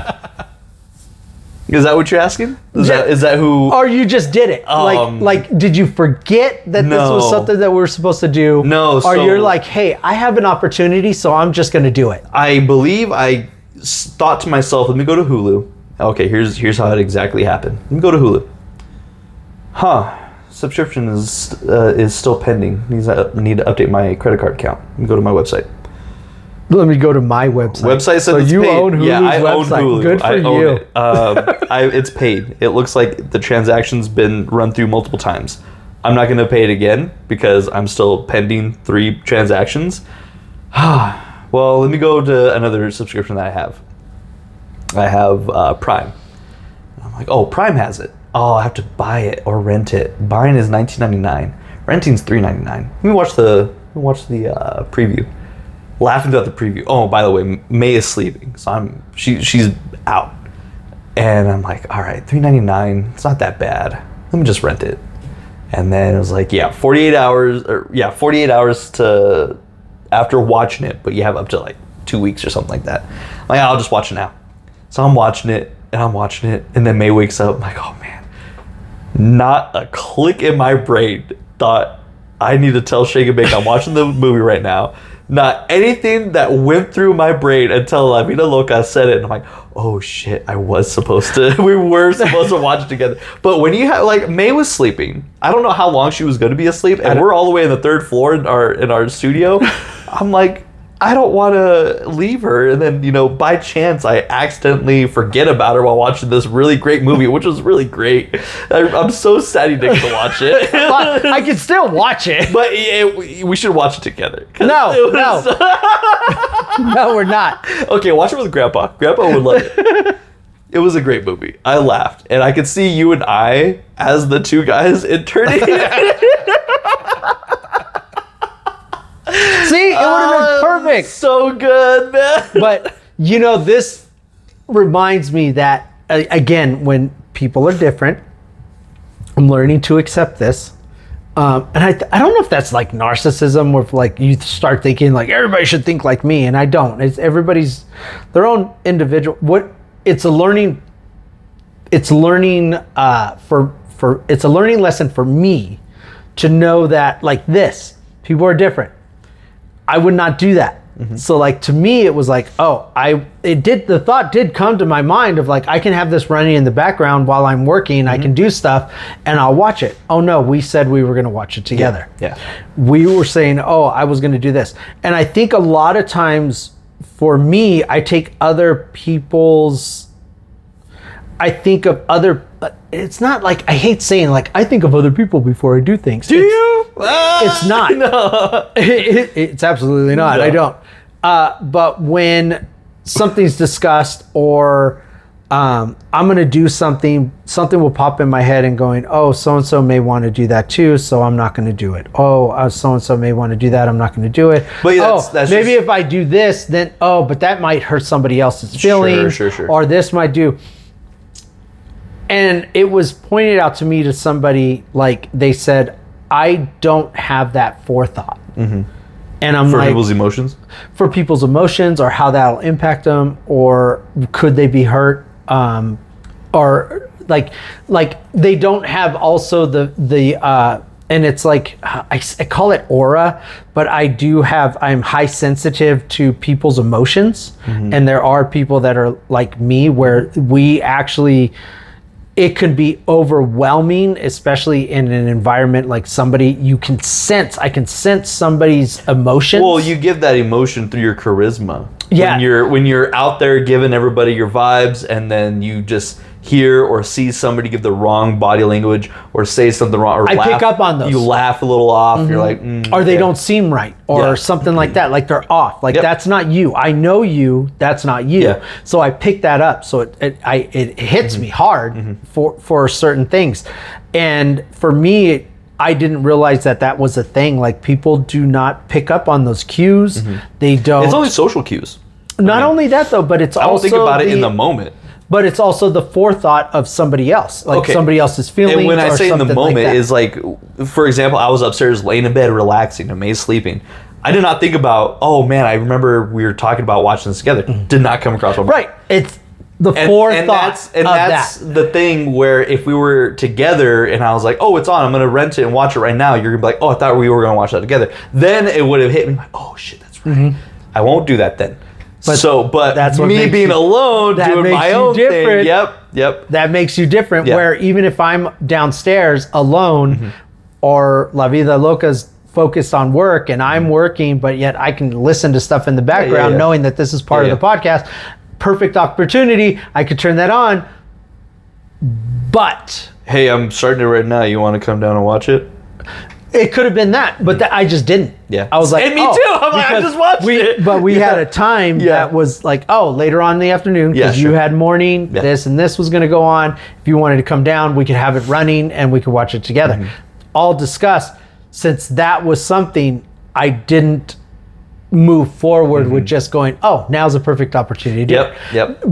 Is that what you're asking? Is that who? Or you just did it? Like, did you forget that this was something that we were supposed to do? No. Or you're like, hey, I have an opportunity, so I'm just going to do it. I believe I thought to myself, let me go to Hulu. Okay, here's how it exactly happened. Let me go to Hulu. Subscription is still pending. Need to update my credit card account. Let me go to my website. Let me go to my website. Website says so it's you paid. Own Hulu's I website. own Hulu. Good for you. It's paid. It looks like the transaction's been run through multiple times. I'm not going to pay it again because I'm still pending 3 transactions. Well, let me go to another subscription that I have. I have Prime. I'm like, oh, Prime has it. Oh, I have to buy it or rent it. Buying is $19.99. Renting's $3.99. Let me watch the preview. Laughing throughout the preview. Oh, by the way, May is sleeping, so she's out, and I'm like, all right, $3.99. It's not that bad. Let me just rent it. And then it was like, 48 hours to after watching it, but you have up to like 2 weeks or something like that. I'm like, I'll just watch it now. So I'm watching it, and then May wakes up. I'm like, oh man, Not a click in my brain thought, I need to tell Shake and Bake I'm watching the movie right now. Not anything that went through my brain until La Vida Loca said it. And I'm like, oh shit, we were supposed to watch it together. But when you have, like, May was sleeping. I don't know how long she was going to be asleep. And we're all the way in the third floor in our studio. I'm like, I don't want to leave her. And then, you know, by chance, I accidentally forget about her while watching this really great movie, which was really great. I'm so sad you didn't get to watch it. I can still watch it. But we should watch it together. No. No, we're not. Okay, watch it with Grandpa. Grandpa would love it. It was a great movie. I laughed. And I could see you and I as the two guys interning. See, it would have been perfect. So good, man. But, you know, this reminds me that, again, when people are different, I'm learning to accept this. And I don't know if that's like narcissism or if like you start thinking like everybody should think like me, and I don't. It's everybody's their own individual. It's a learning lesson for me to know that like this, people are different. I would not do that. Mm-hmm. So like to me it was like, the thought did come to my mind of like I can have this running in the background while I'm working, I can do stuff and I'll watch it. Oh no, we said we were going to watch it together. Yeah. We were saying, I was going to do this. And I think a lot of times for me, I take other people's it's not like, I hate saying like, I think of other people before I do things. Do you? It's not. No. It's absolutely not. No. I don't. But when something's discussed or I'm going to do something will pop in my head and going, so-and-so may want to do that too, so I'm not going to do it. So-and-so may want to do that, I'm not going to do it. But yeah, that's maybe if I do this, then, but that might hurt somebody else's feelings. Sure. Or this might do. And it was pointed out to me to somebody, like they said, I don't have that forethought. Mm-hmm. And I'm for people's emotions? For people's emotions or how that'll impact them, or could they be hurt? Or like they don't have also the and it's like, I call it aura, but I'm high sensitive to people's emotions. Mm-hmm. And there are people that are like me where we actually, it could be overwhelming, especially in an environment like somebody I can sense somebody's emotions. Well, you give that emotion through your charisma. Yeah. When you're out there giving everybody your vibes, and then you just hear or see somebody give the wrong body language or say something wrong or laugh. Pick up on those. You laugh a little off. Mm-hmm. You're like, or they don't seem right, or something like that. Like they're off. Like that's not you. I know you. That's not you. Yeah. So I pick that up. So it hits me hard for certain things, and for me, I didn't realize that was a thing. Like people do not pick up on those cues. Mm-hmm. They don't. It's only social cues. Not only that though, but it's also. I don't think about it in the moment. But it's also the forethought of somebody else, like somebody else's feelings. And when I say in the moment like is like, for example, I was upstairs laying in bed relaxing and May's sleeping. I did not think about, oh man, I remember we were talking about watching this together. Mm-hmm. Did not come across my mind. Right. It's the forethought and that's the thing where if we were together and I was like, it's on, I'm going to rent it and watch it right now. You're going to be like, I thought we were going to watch that together. Then it would have hit me like, oh shit, that's right. Mm-hmm. I won't do that then. But that's what me being alone, doing my own thing. Yep. That makes you different. Yep. Where even if I'm downstairs alone, or La Vida Loca's focused on work and I'm working, but yet I can listen to stuff in the background, knowing that this is part of the podcast. Perfect opportunity. I could turn that on. But hey, I'm starting it right now. You want to come down and watch it? It could have been that, but I just didn't. Yeah. I was like, and me too. I'm like, I just watched it. But we had a time that was like, later on in the afternoon, because you had morning, this and this was going to go on. If you wanted to come down, we could have it running and we could watch it together. Mm-hmm. All discussed. Since that was something, I didn't move forward with just going, now's a perfect opportunity to do it. Yep.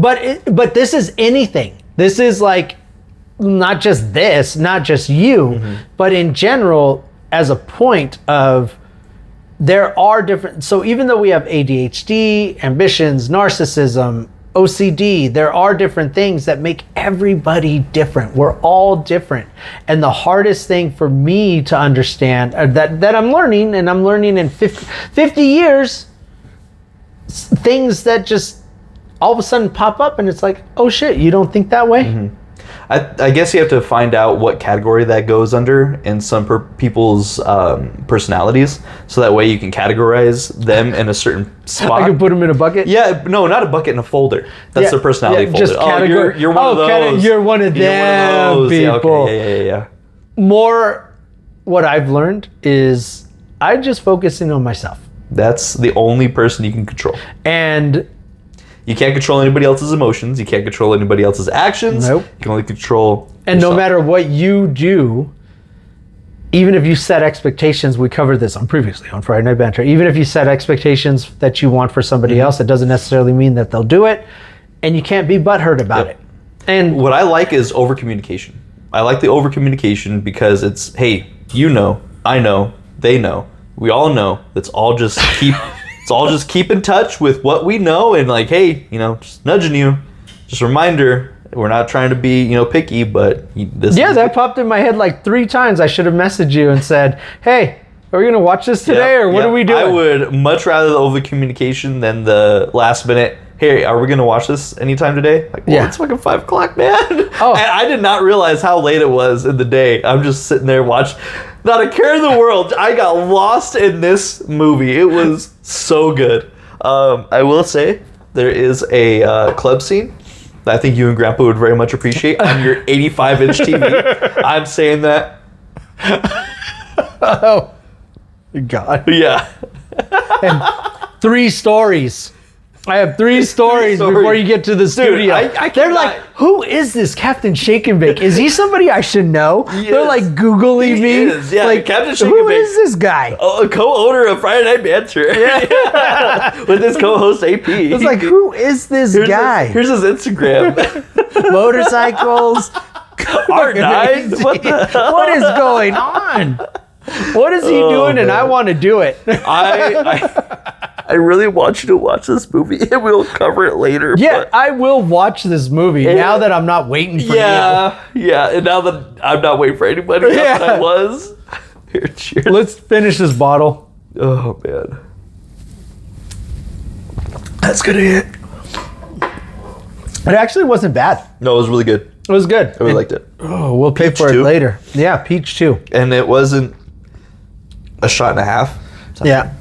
But this is anything. This is like, not just this, not just you, but in general, as a point of there are different, so even though we have ADHD, ambitions, narcissism, OCD. There are different things that make everybody different. We're all different. And the hardest thing for me to understand that I'm learning, and I'm learning in 50 years, things that just all of a sudden pop up and it's like, oh shit, you don't think that way? Mm-hmm. I guess you have to find out what category that goes under in some people's personalities, so that way you can categorize them in a certain spot. I can put them in a bucket? Yeah, no, not a bucket, in a folder. That's the personality folder. Just category. You're one of those. You're one of them people. Yeah. More, what I've learned is I just focusing on myself. That's the only person you can control. And you can't control anybody else's emotions. You can't control anybody else's actions. Nope. You can only control And yourself. no matter what you do, even if you set expectations, we covered this previously on Friday Night Banter, even if you set expectations that you want for somebody else, it doesn't necessarily mean that they'll do it, and you can't be butthurt about it. And what I like is over communication. I like the over communication because it's, hey, you know, I know, they know, we all know. Let's all just keep in touch with what we know, and like, hey, just nudging you, just a reminder, we're not trying to be, picky, but that popped in my head like 3 times. I should have messaged you and said, hey, are we gonna watch this today, or what are we doing? I would much rather the over communication than the last minute, hey, are we gonna watch this anytime today? Like, well, it's fucking 5 o'clock, man. Oh. And I did not realize how late it was in the day. I'm just sitting there watching. Not a care in the world. I got lost in this movie. It was so good. I will say there is a club scene that I think you and Grandpa would very much appreciate on your 85-inch TV. I'm saying that. Oh, God. Yeah. And 3 stories. I have 3 stories before you get to the studio. They're like, who is this Cptnshakenbake? Is he somebody I should know? They're like Googling me. Is, yeah. Like, Cptnshakenbake. who is this guy? Oh, a co-owner of Friday Night Banter. Yeah. With his co-host AP. It's like, who is this guy? Here's his Instagram. Motorcycles. R9. What is going on? What is he doing? Man. And I want to do it. I really want you to watch this movie, and we'll cover it later. Yeah, I will watch this movie now that I'm not waiting for you. Yeah, and now that I'm not waiting for anybody else, I was. Here, cheers. Let's finish this bottle. Oh, man. That's gonna hit. It actually wasn't bad. No, it was really good. It was good. I really liked it. Oh, we'll pay for it later. Yeah, peach too. And it wasn't a shot and a half. Yeah.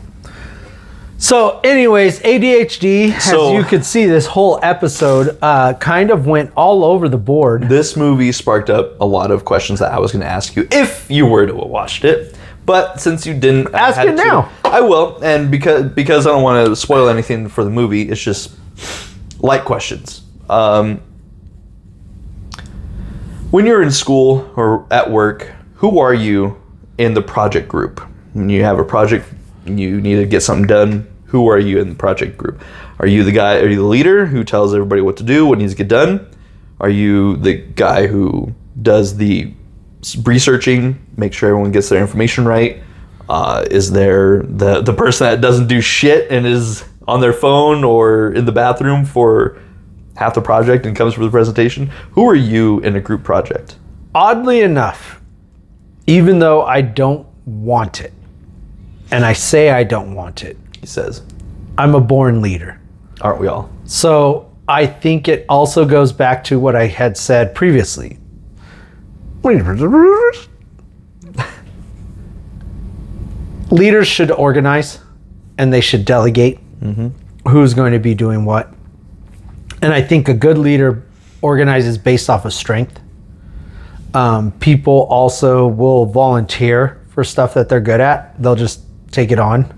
So anyways, ADHD, as you could see, this whole episode kind of went all over the board. This movie sparked up a lot of questions that I was going to ask you if you were to have watched it. But since you didn't, ask it now. I will. And because I don't want to spoil anything for the movie, it's just light questions. When you're in school or at work, who are you in the project group? When you have a project, you need to get something done, who are you in the project group? Are you the leader who tells everybody what to do, what needs to get done? Are you the guy who does the researching, make sure everyone gets their information right? Is there the person that doesn't do shit and is on their phone or in the bathroom for half the project and comes for the presentation? Who are you in a group project? Oddly enough, even though I don't want it, and I say I don't want it, He says, I'm a born leader. Aren't we all? So I think it also goes back to what I had said previously. Leaders should organize and they should delegate who's going to be doing what. And I think a good leader organizes based off of strength. People also will volunteer for stuff that they're good at. They'll just take it on.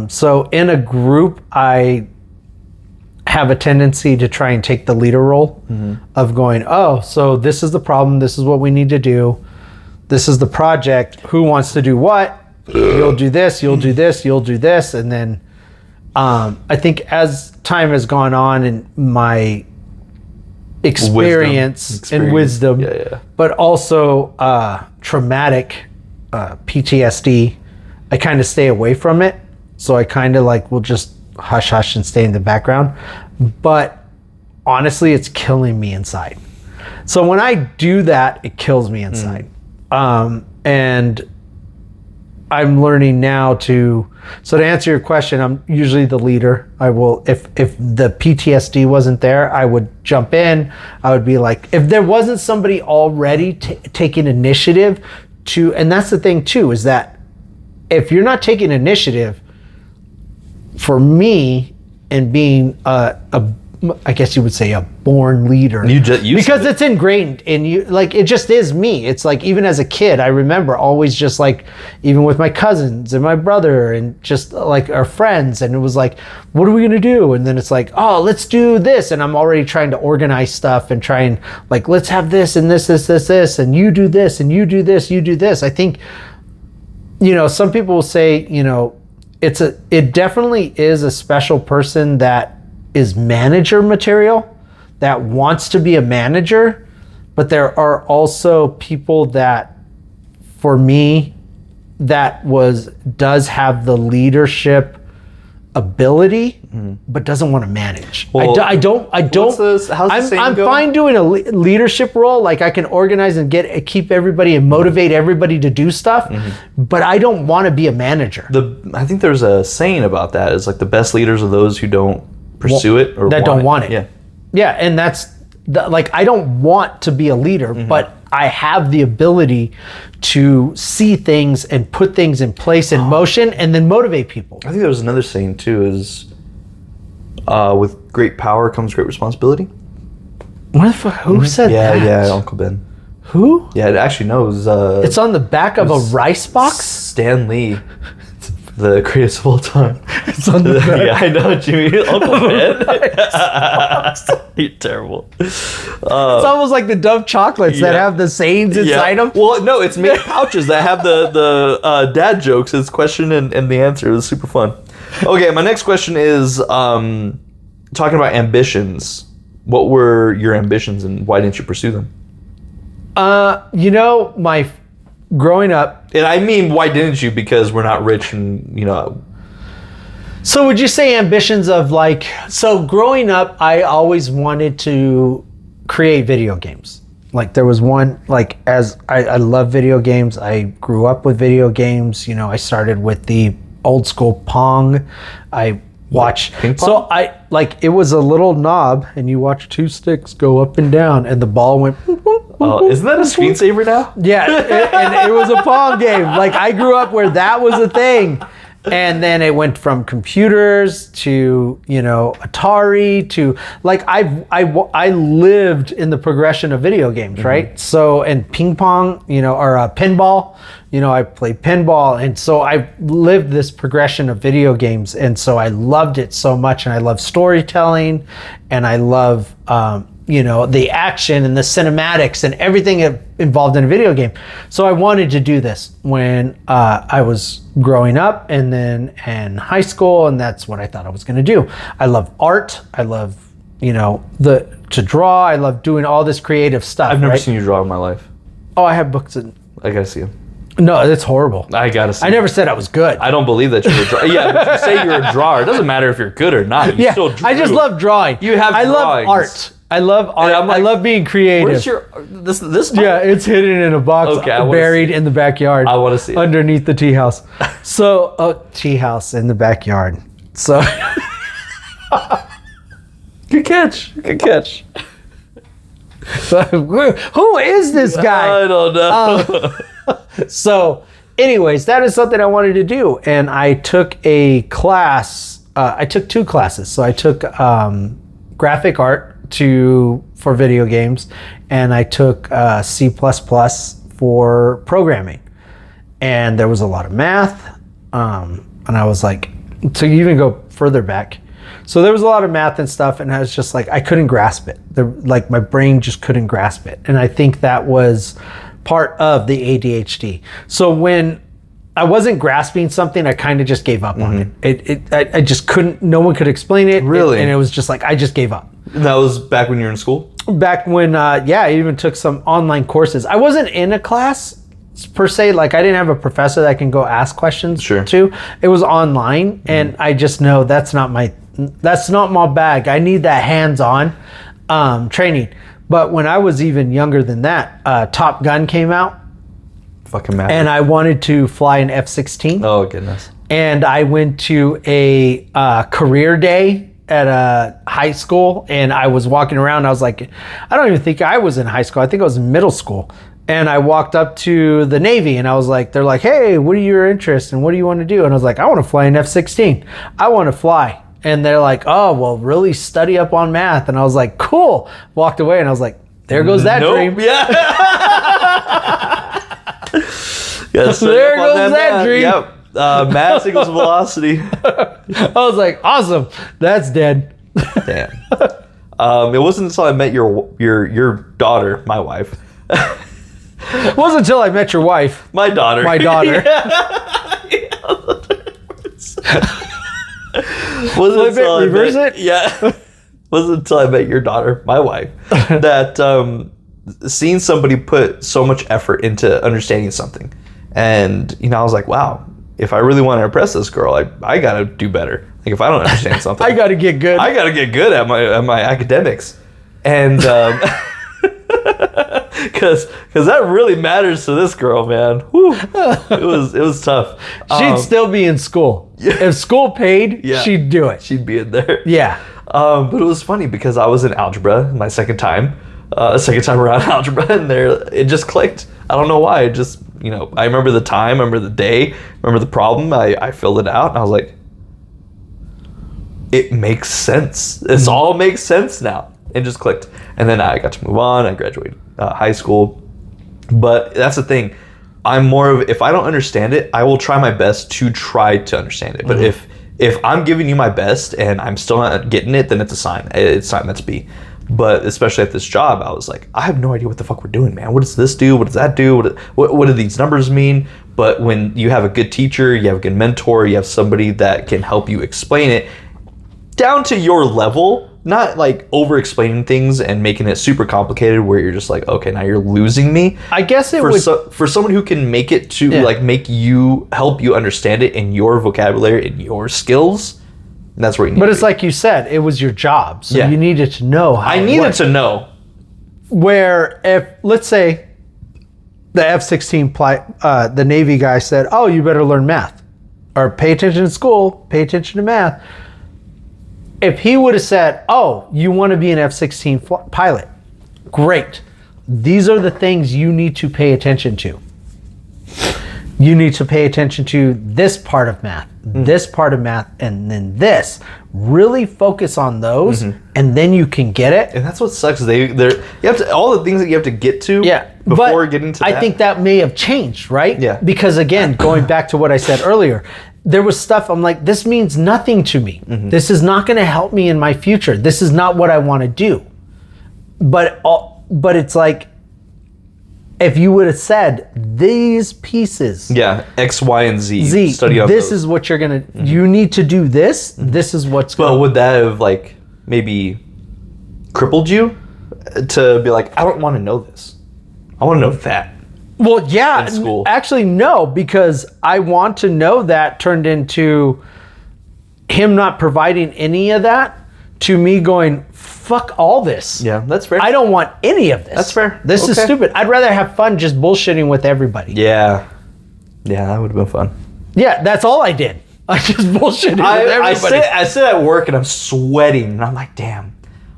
So in a group, I have a tendency to try and take the leader role of going, oh, so this is the problem. This is what we need to do. This is the project. Who wants to do what? You'll do this, you'll do this, you'll do this. And then I think as time has gone on and my experience and wisdom, but also traumatic PTSD, I kind of stay away from it. So I kind of will just hush and stay in the background. but honestly, it's killing me inside. So when I do that, it kills me inside. And I'm learning now to answer your question, I'm usually the leader. I will, if the PTSD wasn't there, I would jump in. I would be like, if there wasn't somebody already taking initiative to, and that's the thing too, is that if you're not taking initiative, for me, and being I guess you would say a born leader, because it's ingrained in you. Like, it just is me. It's like, even as a kid, I remember always just like, even with my cousins and my brother and just like our friends, and it was like, what are we gonna do? And then it's like, oh, let's do this, and I'm already trying to organize stuff and try and like, let's have this and this, and you do this and you do this, you do this. I think, some people will say, it definitely is a special person that is manager material, that wants to be a manager, but there are also people that, for me, does have the leadership ability, but doesn't want to manage. Well, I don't. How's the saying I'm go? fine doing a leadership role. Like, I can organize and keep everybody and motivate everybody to do stuff, but I don't want to be a manager. I think there's a saying about that. It's like, the best leaders are those who don't pursue it or don't want it. Yeah, and that's like, I don't want to be a leader, but I have the ability to see things and put things in place, in motion, and then motivate people. I think there was another saying too, is with great power comes great responsibility. What the fuck? Who said that? Yeah, Uncle Ben. Who? Yeah, it actually knows. It's on the back of a rice box? Stan Lee, the greatest of all time. It's on the back. Yeah, I know, Jimmy. Uncle Ben. You're terrible. It's almost like the Dove chocolates that have the sayings inside them. Well, no, it's made pouches that have the dad jokes. It's question and the answer. It was super fun. Okay, my next question is talking about ambitions. What were your ambitions and why didn't you pursue them? My growing up. And I mean, why didn't you? Because we're not rich and, So would you say ambitions of like, so growing up, I always wanted to create video games. Like, there was one, like, as I love video games. I grew up with video games. I started with the old school Pong. I watched, so it was a little knob and you watch two sticks go up and down and the ball went. Isn't that a screensaver now? Yeah, and it was a Pong game. Like, I grew up where that was a thing. And then it went from computers to, Atari to, like, I lived in the progression of video games, right? So, and ping pong, or pinball, I played pinball. And so I lived this progression of video games. And so I loved it so much. And I love storytelling, and I love, the action and the cinematics and everything involved in a video game. So I wanted to do this when I was growing up and then in high school, and that's what I thought I was going to do. I love art. I love, to draw. I love doing all this creative stuff. I've never seen you draw in my life. Oh, I have books. I gotta see them. No, it's horrible. I gotta see. I never said I was good. I don't believe that you're a drawer. Yeah, but you say you're a drawer. It doesn't matter if you're good or not. You still drew. I just love drawing. You have. I drawings. love art. I love art. I love being creative. Where's your this? Yeah, it's hidden in a box, buried in the backyard. I want to see it. Underneath the tea house. So, tea house in the backyard. So, good catch. Good catch. Who is this guy? I don't know. So, anyways, that is something I wanted to do, and I took a class. I took two classes. So I took graphic art for video games, and I took C++ for programming. And there was a lot of math, and I was like, to even go further back. So there was a lot of math and stuff, and I was just like, I couldn't grasp it. Like, my brain just couldn't grasp it. And I think that was part of the ADHD. So when I wasn't grasping something, I kind of just gave up on it. I just couldn't, no one could explain it. Really? And it was just like, I just gave up. That was back when you were in school? Back when, I even took some online courses. I wasn't in a class per se. Like, I didn't have a professor that I can go ask questions to. It was online, and I just know that's not my That's not my bag. I need that hands-on training. But when I was even younger than that, Top Gun came out. Fucking mad. And I wanted to fly an F-16. Oh, goodness. And I went to a career day at a high school, and I was walking around. I was like, I don't even think I was in high school. I think I was in middle school. And I walked up to the Navy, and I was like, they're like, hey, what are your interests and what do you want to do? And I was like, I want to fly an F-16. I want to fly. And they're like, oh, well, really study up on math. And I was like, cool. Walked away, and I was like, there goes that dream. Yeah. There goes that dream. Yep. Mass equals velocity. I was like, awesome. That's dead. Damn. It wasn't until I met your daughter, my wife. It wasn't until I met your wife. My daughter. My daughter. Wasn't Flip it, reverse it? Yeah. Wasn't until I met your daughter, my wife, that seeing somebody put so much effort into understanding something. And, I was like, wow, if I really want to impress this girl, I got to do better. Like, if I don't understand something, I got to get good. I got to get good at my academics. And because that really matters to this girl, man. Whew. It was tough. She'd still be in school. Yeah. If school paid, she'd do it. She'd be in there. Yeah. But it was funny because I was in algebra my second time around algebra, and it just clicked. I don't know why. It just, I remember the time, I remember the day, remember the problem. I filled it out, and I was like, it makes sense. This all makes sense now. It just clicked. And then I got to move on. I graduated high school. But that's the thing. I'm more of, if I don't understand it, I will try my best to try to understand it. But if I'm giving you my best and I'm still not getting it, then it's a sign. It's not meant to be. But especially at this job, I was like, I have no idea what the fuck we're doing, man. What does this do? What does that do? What do these numbers mean? But when you have a good teacher, you have a good mentor, you have somebody that can help you explain it down to your level, not like over explaining things and making it super complicated where you're just like, okay, now you're losing me. I guess for someone who can make it to help you understand it in your vocabulary, in your skills. That's where you need But it's like you said, it was your job. So you needed to know how I needed to know. Where if, let's say, the F-16, the Navy guy said, oh, you better learn math. Or pay attention to school, pay attention to math. If he would have said, oh, you want to be an F-16 pilot, great. These are the things you need to pay attention to. You need to pay attention to this part of math, this part of math, and then this. Really focus on those, and then you can get it. And that's what sucks. You have to, all the things that you have to get to before getting to that. I think that may have changed, right? Yeah. Because again, going back to what I said earlier, there was stuff I'm like, this means nothing to me. This is not going to help me in my future. This is not what I want to do. But it's like, if you would have said these pieces, X, Y, and Z, study on this those. is what you're gonna. You need to do this. This is what's. But would that have maybe crippled you to be like, I don't want to know this. I want to know that. Well, yeah. In school. Actually, no, because I want to know that turned into him not providing any of that to me going, fuck all this. Yeah, that's fair. I don't want any of this. That's fair. This is stupid. I'd rather have fun just bullshitting with everybody. Yeah. Yeah, that would have been fun. Yeah, that's all I did. I just bullshitted with everybody. I sit at work and I'm sweating and I'm like, damn,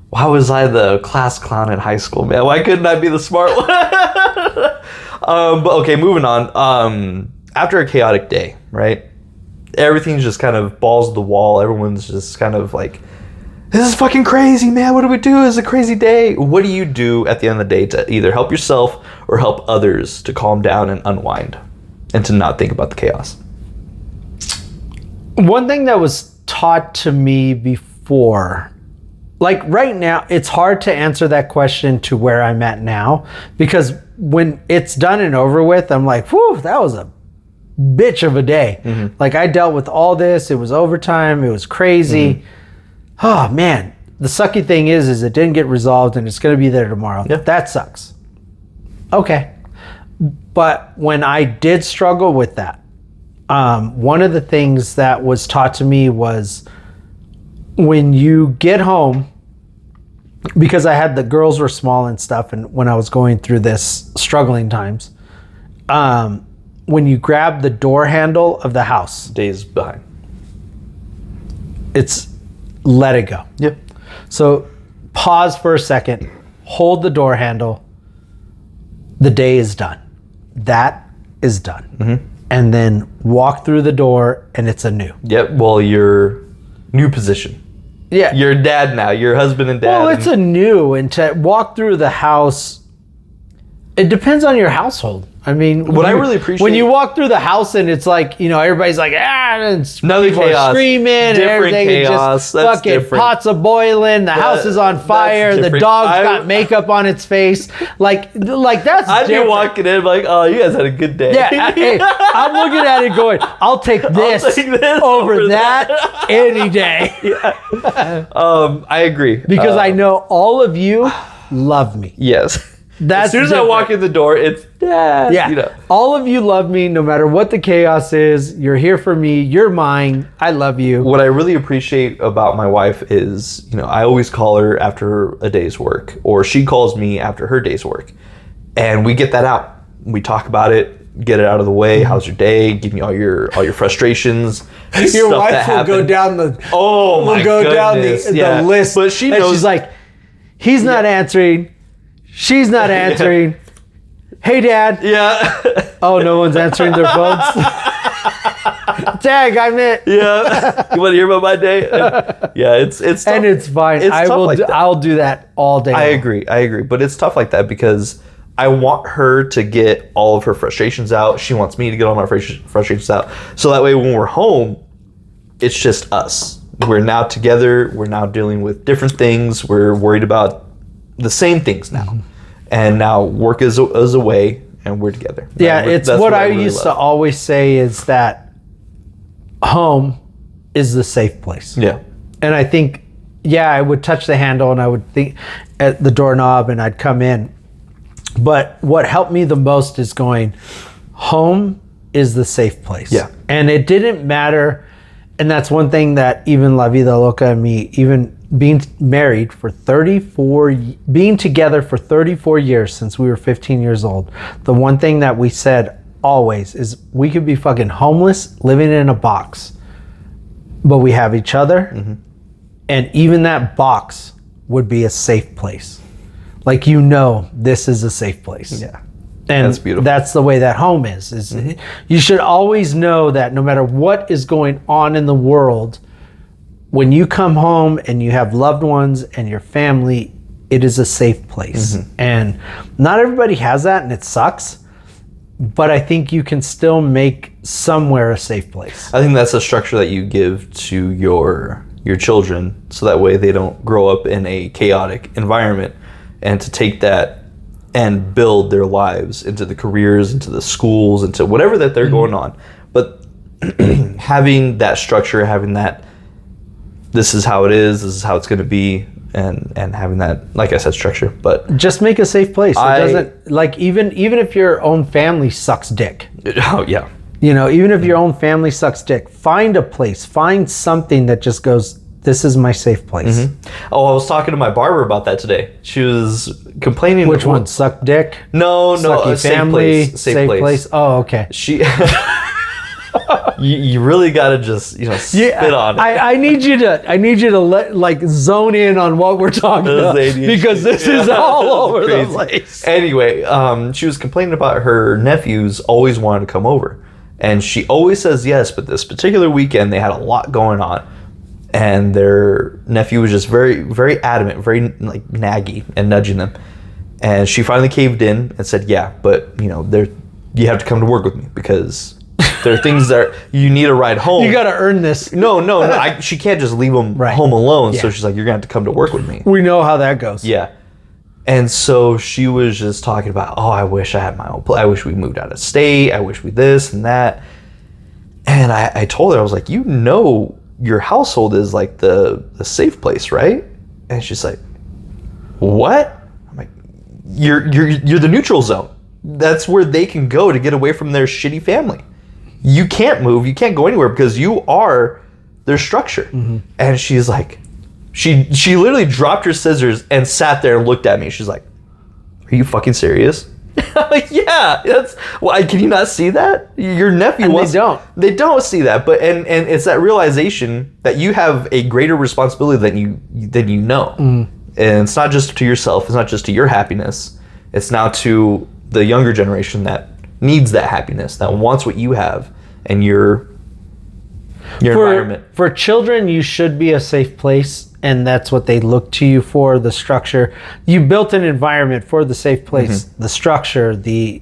why was I the class clown in high school, man? Why couldn't I be the smart one? But okay, moving on. After a chaotic day, right? Everything's just kind of balls to the wall. Everyone's just kind of like, this is fucking crazy, man. What do we do? It's a crazy day. What do you do at the end of the day to either help yourself or help others to calm down and unwind and to not think about the chaos? One thing that was taught to me before, like right now, it's hard to answer that question to where I'm at now, because when it's done and over with, I'm like, whew, that was a bitch of a day. Like I dealt with all this. It was overtime. It was crazy. Oh man, the sucky thing is it didn't get resolved and it's going to be there tomorrow. Yep. That sucks. Okay. But when I did struggle with that, one of the things that was taught to me was when you get home, because the girls were small and stuff, and when I was going through this struggling times, when you grab the door handle of the house, Days behind. it's let it go. Yep. So pause for a second, hold the door handle. The day is done. That is done. And then walk through the door and it's anew. Yep. Well, your new position. Yeah. You're dad now. You're husband and dad. Well, it's anew, and to walk through the house, it depends on your household. I mean, What I really appreciate- when you walk through the house and it's like, everybody's like, and Another people chaos. are screaming, and Different everything is chaos. just That's fucking different. pots are boiling, the house is on fire, the different. dog's got makeup on its face, like that's I'd be different. walking in like, oh, you guys had a good day. Yeah, I'm looking at it going, I'll take this, take this over over that any day. I agree. Because I know all of you love me. Yes. That's as soon as I different. walk in the door, it's dad. Yeah. All of you love me no matter what the chaos is. You're here for me. You're mine. I love you. What I really appreciate about my wife is, I always call her after a day's work, or she calls me after her day's work. And we get that out. We talk about it, get it out of the way. How's your day? Give me all your frustrations. Your stuff wife that will go happened. down the Oh my goodness. goodness. the list. But she and knows. she's like, he's not answering. She's not answering. Hey, Dad. Yeah. Oh, no one's answering their phones. Tag, I'm it. Yeah. You want to hear about my day? Yeah, it's tough. And it's fine. It's tough like that. I'll do that all day. I agree. But it's tough like that because I want her to get all of her frustrations out. She wants me to get all my frustrations out. So that way when we're home, it's just us. We're now together. We're now dealing with different things. We're worried about the same things now. And now work is away and we're together. Yeah, it's That's what I really used to love. always say is that home is the safe place. Yeah. And I think, I would touch the handle and I would think at the doorknob and I'd come in. But what helped me the most is going, home is the safe place. Yeah. And it didn't matter. And that's one thing that even La Vida Loca and me, even being married for being together for 34 years since we were 15 years old, the one thing that we said always is we could be fucking homeless, living in a box, but we have each other. And even that box would be a safe place. Like, this is a safe place. Yeah. And That's beautiful. that's the way that home is. You should always know that no matter what is going on in the world, when you come home and you have loved ones and your family, it is a safe place. And not everybody has that, and it sucks. But I think you can still make somewhere a safe place. I think that's a structure that you give to your children, so that way they don't grow up in a chaotic environment, and to take that and build their lives into the careers, into the schools, into whatever that they're going on. But having that structure, having that, this is how it is, this is how it's going to be, and having that, like I said, structure. But just make a safe place. It doesn't, like, even if your own family sucks dick. Oh yeah. Even if your own family sucks dick, find a place, find something that just goes, this is my safe place. Oh, I was talking to my barber about that today. She was complaining. Which one? Suck dick? No, Sucky a safe family? place. Safe place. Oh, okay. She. you really gotta just spit on it. I need you to zone in on what we're talking about, ADHD. because this is all over the place. Anyway, she was complaining about her nephews always wanting to come over, and she always says yes, but this particular weekend they had a lot going on, and their nephew was just very, very adamant, very naggy and nudging them, and she finally caved in and said, yeah, but you have to come to work with me because there are things that you need a ride home. You got to earn this. No, she can't just leave them home alone. So she's like, you're going to have to come to work with me. We know how that goes. Yeah. And so she was just talking about, oh, I wish I had my own place. I wish we moved out of state. I wish we this and that. And I told her, I was like, your household is like the safe place, right? And she's like, what? I'm like, you're the neutral zone. That's where they can go to get away from their shitty family. You can't move. You can't go anywhere because you are their structure. And she's like, She literally dropped her scissors and sat there and looked at me. She's like, "Are you fucking serious?" I'm like, yeah, that's why. Can you not see that? Your nephew And wants. They don't see that, but and it's that realization that you have a greater responsibility than you know, and it's not just to yourself. It's not just to your happiness. It's now to the younger generation that needs that happiness, that wants what you have, and your environment. For children, you should be a safe place, and that's what they look to you for, the structure. You built an environment for the safe place, the structure, they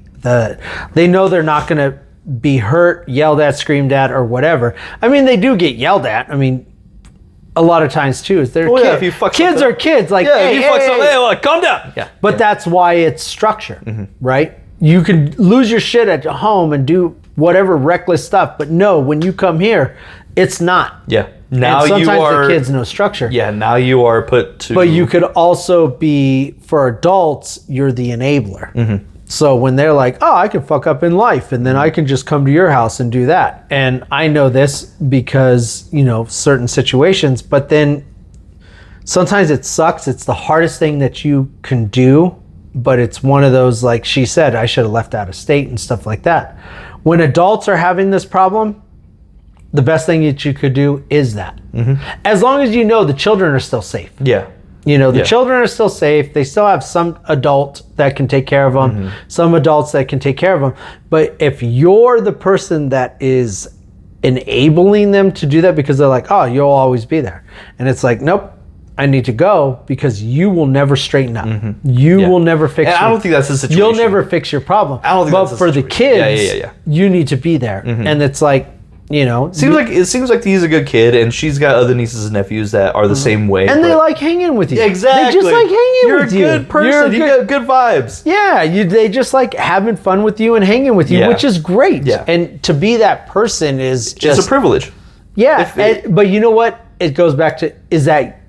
know they're not going to be hurt, yelled at, screamed at, or whatever. I mean, they do get yelled at. I mean, a lot of times too. Is they're if you fuck kids are kids. Like, if you fuck something, hey, calm down. Yeah. But that's why it's structure, right? You can lose your shit at home and do whatever reckless stuff, but no, when you come here, it's not. Yeah. Now and sometimes you are. the kids know structure. Yeah. Now you are put to. But you could also be, for adults, you're the enabler. So when they're like, oh, I can fuck up in life, and then I can just come to your house and do that. And I know this because, certain situations, but then sometimes it sucks. It's the hardest thing that you can do, but it's one of those, like she said, I should have left out of state and stuff like that. When adults are having this problem, the best thing that you could do is that. As long as you know the children are still safe. Yeah. The children are still safe. They still have some adult that can take care of them, some adults that can take care of them. But if you're the person that is enabling them to do that because they're like, oh, you'll always be there. And it's like, nope, I need to go because you will never straighten up. You will never fix I don't think that's the situation. You'll never fix your problem. I don't think that's the for the situation. kids, you need to be there. And it's like, it seems like he's a good kid, and she's got other nieces and nephews that are the same way. And they like hanging with you. Exactly. They just like hanging with you. You're a good person. You get good vibes. Yeah, they just like having fun with you and hanging with you, which is great. Yeah. And to be that person is just... It's a privilege. Yeah, but you know what? It goes back to, is that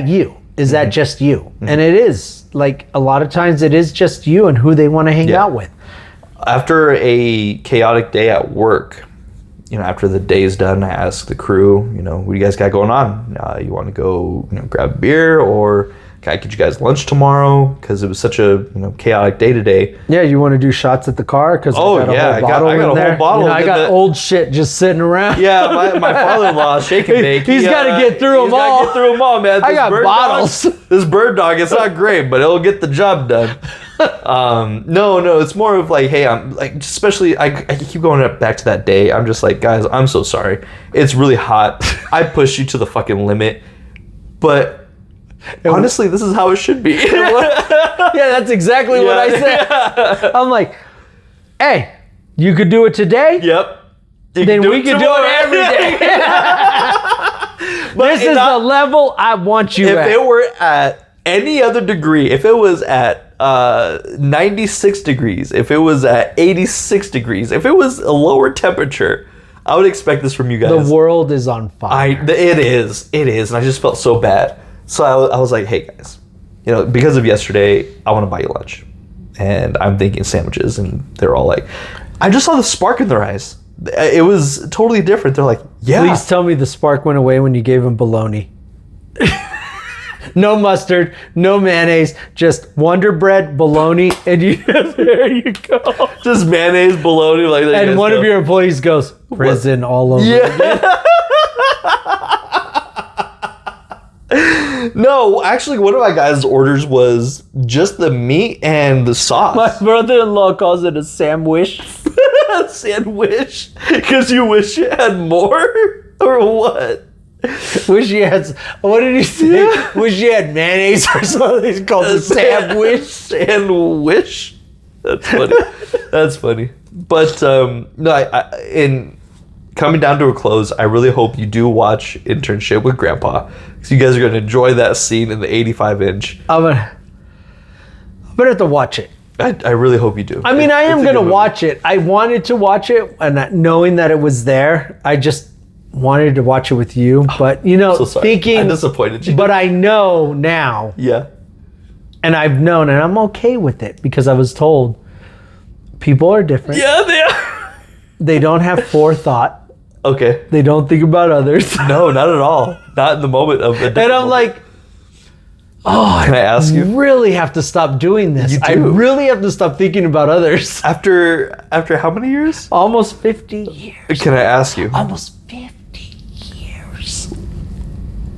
you? Is that just you? And it is. Like, a lot of times it is just you and who they want to hang out with. After a chaotic day at work, after the day's done, I ask the crew, what do you guys got going on? You want to go, grab a beer, or can I get you guys lunch tomorrow? Because it was such a, chaotic day today. Yeah, you want to do shots at the car? Because I got a whole bottle. I got old shit just sitting around. Yeah, my father-in-law, Shake and Bake. He's got to get through them all. Got to get through them all, man. I got bottles. This bird dog, it's not great, but it'll get the job done. No, it's more of like, hey, I'm like, especially I keep going back to that day. I'm just like, guys, I'm so sorry. It's really hot. I pushed you to the fucking limit, but honestly, this is how it should be. Yeah, that's exactly what I said. I'm like, hey, you could do it today. Yep. Then we could do it every day. This is the level I want you at. If it were at any other degree, if it was at 96 degrees, if it was at 86 degrees, if it was a lower temperature, I would expect this from you guys. The world is on fire. It is, and I just felt so bad. So I was like, hey guys, because of yesterday, I want to buy you lunch, and I'm thinking sandwiches, and they're all like, I just saw the spark in their eyes. It was totally different. They're like, yeah. Please tell me the spark went away when you gave them bologna. No mustard, no mayonnaise, just Wonder Bread, bologna, and there you go. Just mayonnaise, bologna, like that. And one of your employees goes, prison all over again. No, actually, one of my guys' orders was just the meat and the sauce. My brother-in-law calls it a sandwich. Sandwich? Because you wish you had more? Or what? Wish you had, what did he say? Yeah. Wish you had mayonnaise or something. It's called a sandwich. Sandwich? That's funny. That's funny. But, no, in coming down to a close, I really hope you do watch Internship with Grandpa. Because you guys are going to enjoy that scene in the 85-inch. I'm gonna have to watch it. I really hope you do. I mean, I am going to watch it. I wanted to watch it, and knowing that it was there, I just wanted to watch it with you. But, so speaking... I disappointed you. But I know now. Yeah. And I've known, and I'm okay with it, because I was told people are different. Yeah, they are. They don't have forethought. Okay. They don't think about others. No, not at all. Not in the moment of a And I'm like, oh, can I ask you? really have to stop doing this. You do. I really have to stop thinking about others. After how many years? Almost 50 years. Can I ask you? Almost 50 years.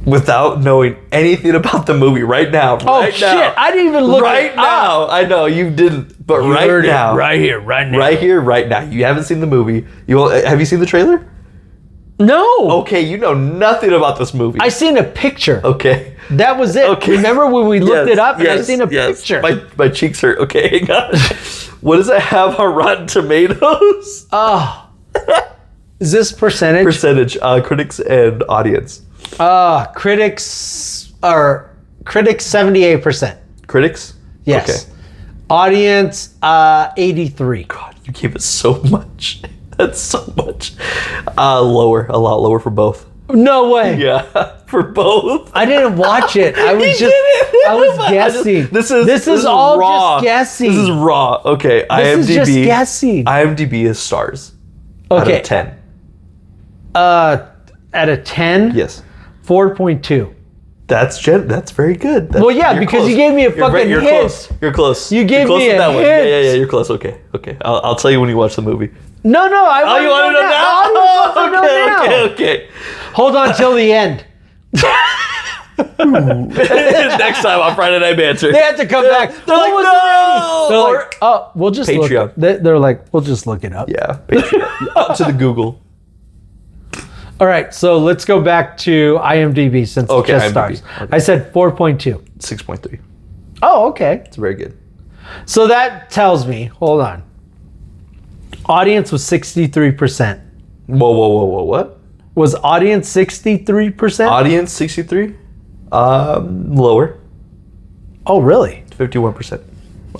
Without knowing anything about the movie right now. Oh, right shit. now, I didn't even look right it now. up. I know you didn't, but You right heard it now. right here, right now. Right here, right now. You haven't seen the movie. Have you seen the trailer? No. Okay, you know nothing about this movie. I seen a picture. Okay. That was it. Okay. Remember when we looked Yes, it up and I yes, seen a yes. picture? My cheeks hurt. Okay, hang on. What does it have on Rotten Tomatoes? Oh. Is this percentage? Percentage, critics and audience. Critics 78%. Critics? Yes. Okay. Audience 83. God, you gave it so much. That's so much. Lower, a lot lower for both. No way. Yeah, for both. I didn't watch it. I was I was guessing. This is all raw. just guessing. This is raw. Okay, This is IMDb. just guessing. IMDb is stars. Out Okay. of 10. At a 10, Yes. 4.2. That's very good. Well, yeah, you're because close. you gave me a You're fucking You're hint. close. You're close. You gave You're close me to a that one. hint. Yeah. You're close. Okay. I'll tell you when you watch the movie. No, I Oh, you want to know now? now. Okay. Hold on till the end. Next time on Friday Night Banter. They had to come back. They're like, What was no! the rating? They're Or- like, oh, we'll just Patreon. look. They're like, we'll just look it up. Yeah. Patreon. Up to the Google. All right, so let's go back to IMDb since Okay, it just IMDb. stars. Okay. I said 4.2. 6.3. Oh, okay. It's very good. So that tells me, hold on. Audience was 63%. Whoa. What? Was audience 63%? Audience 63? Lower. Oh, really? 51%. Okay,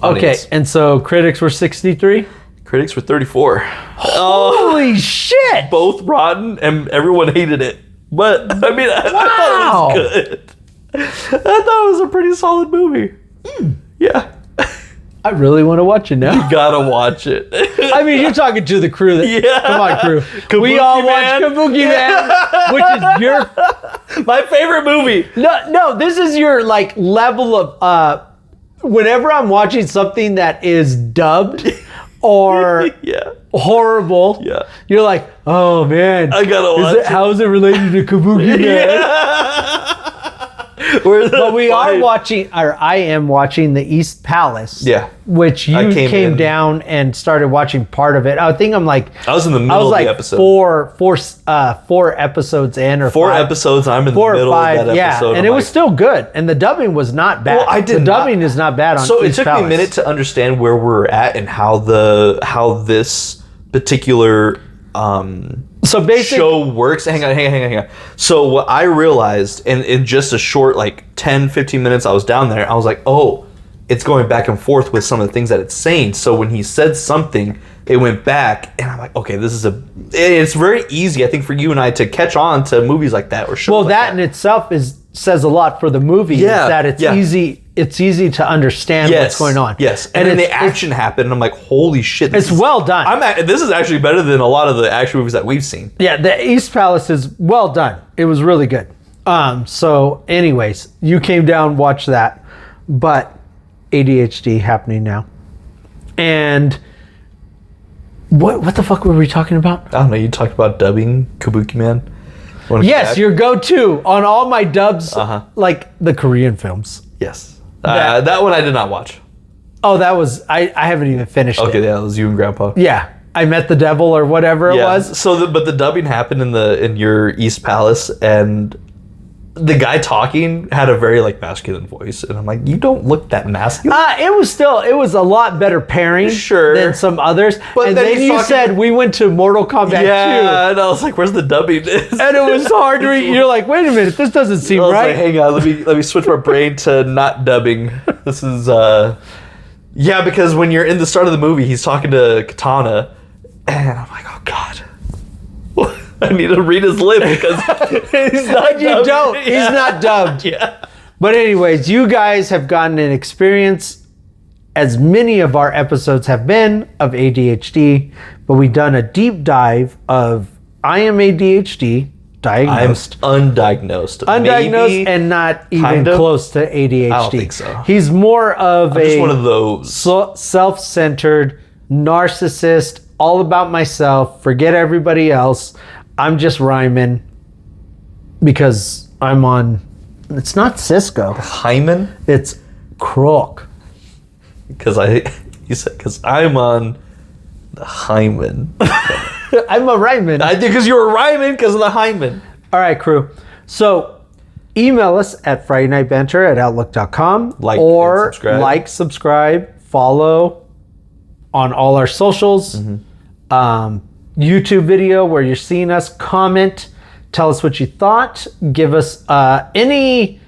Audience. and so critics were 63? Critics were 34. Holy shit! Both rotten and everyone hated it. But I mean, I thought it was good. I thought it was a pretty solid movie. Yeah. I really want to watch it now. Gotta watch it. I mean, you're talking to the crew. Yeah. Come on, crew. We Kabuki all Man. watch Kabuki Man, which is your... My favorite movie. No, this is your, like, level of... whenever I'm watching something that is dubbed or Yeah. horrible, Yeah. you're like, oh, man. I gotta watch it. How is it related to Kabuki Man? But we are watching, or I am watching the East Palace. Yeah. Which you I came came in. down and started watching part of it. I think I'm like... I was in the middle of the episode. four episodes in, or Four five. episodes. I'm in the 4 or middle 5, of that yeah, episode. and it was still good, and the dubbing was not bad. Well, I did the not- dubbing is not bad on. So it East took me Palace. a minute to understand where we're at and how this particular So basically, show works. Hang on. So what I realized in just a short, like 10, 15 minutes I was down there, I was like, oh, it's going back and forth with some of the things that it's saying. So when he said something, it went back, and I'm like, okay, it's very easy, I think, for you and I to catch on to movies like that or shows well, like that in itself says a lot for the movie. Yeah, is that it's yeah. easy. It's easy to understand what's going on. Yes, and then the action happened, and I'm like, holy shit. It's well done. This is actually better than a lot of the action movies that we've seen. Yeah, the East Palace is well done. It was really good. So anyways, you came down, watched that, but ADHD happening now. And what the fuck were we talking about? I don't know, you talked about dubbing Kabuki Man. Yes, your go-to on all my dubs, Uh-huh. like the Korean films. Yes. That one I did not watch. Oh, that was, I haven't even finished Okay, it. yeah, it was you and Grandpa. Yeah, I Met the Devil or whatever it was. So, but the dubbing happened in your East Palace, and the guy talking had a very like masculine voice, and I'm like, you don't look that masculine. It was a lot better pairing Sure. than some others. But and then then he's you talking- said we went to Mortal Kombat 2. Yeah, and I was like, where's the dubbing? And it was hard to read. You're like, wait a minute, this doesn't seem I was right. like, hang on, let me switch my brain to not dubbing. This is yeah, because when you're in the start of the movie, he's talking to Katana, and I'm like, oh god, I need to read his lip because he's not. You dubbed. don't. Yeah. He's not dubbed. Yeah. But anyways, you guys have gotten an experience, as many of our episodes have been, of ADHD, but we've done a deep dive of I am ADHD diagnosed. I'm undiagnosed. Undiagnosed Maybe, and not even kind of. close to ADHD. I don't think so. He's more of just one of those. self-centered narcissist, all about myself, forget everybody else. I'm just rhyming because I'm on, it's not Cisco, Hyman? it's Crook. Because I'm on the Hyman. I'm a rhyming. I think because you were rhyming because of the Hyman. All right, crew. So email us at FridayNightBanter@outlook.com or subscribe, follow on all our socials. YouTube video where you're seeing us, comment, tell us what you thought, give us any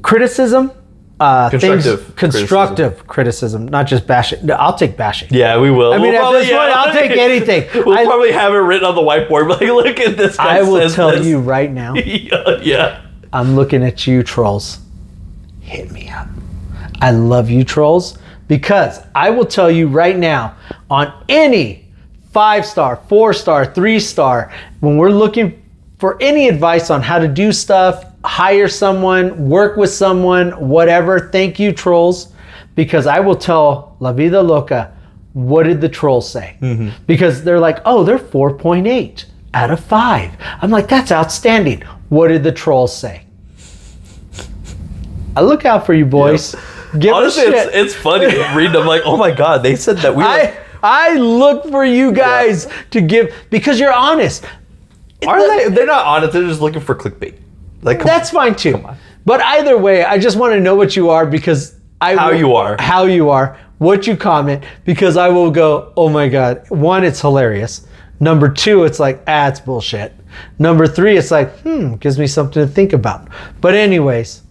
criticism. Constructive criticism, not just bashing. No, I'll take bashing. Yeah, we will. I mean, at this point, I'll take anything. We'll probably have it written on the whiteboard. Like, look at this guy. I will tell you right now. Yeah. I'm looking at you, trolls. Hit me up. I love you, trolls, because I will tell you right now on any 5-star, 4-star, 3-star, when we're looking for any advice on how to do stuff, hire someone, work with someone, whatever, thank you, trolls, because I will tell La Vida Loca, what did the trolls say? Because they're like, oh, they're 4.8 out of 5. I'm like, that's outstanding. What did the trolls say? I look out for you, boys. Give Honestly, it's funny reading them like, oh my God, they said that we I look for you guys to give, because you're honest. Are they? They're not honest. They're just looking for clickbait. Like, that's fine too. Come on. But either way, I just want to know what you are, because how you are, what you comment, because I will go, oh my God. 1, it's hilarious. Number 2, it's like, it's bullshit. Number 3, it's like, gives me something to think about. But anyways,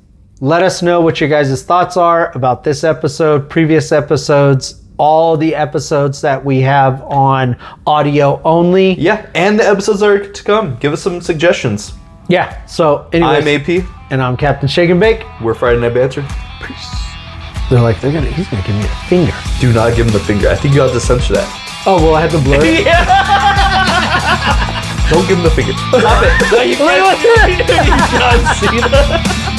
let us know what your guys' thoughts are about this episode, previous episodes, all the episodes that we have on audio only. Yeah, and the episodes that are to come. Give us some suggestions. Yeah, so anyways. I'm AP. And I'm Captain Shake and Bake. We're Friday Night Banter. Peace. They're like, he's gonna give me a finger. Do not give him the finger. I think you have to censor that. Oh, well, I had to blur it. Don't give him the finger. Stop it. No, you can't. You can't see that.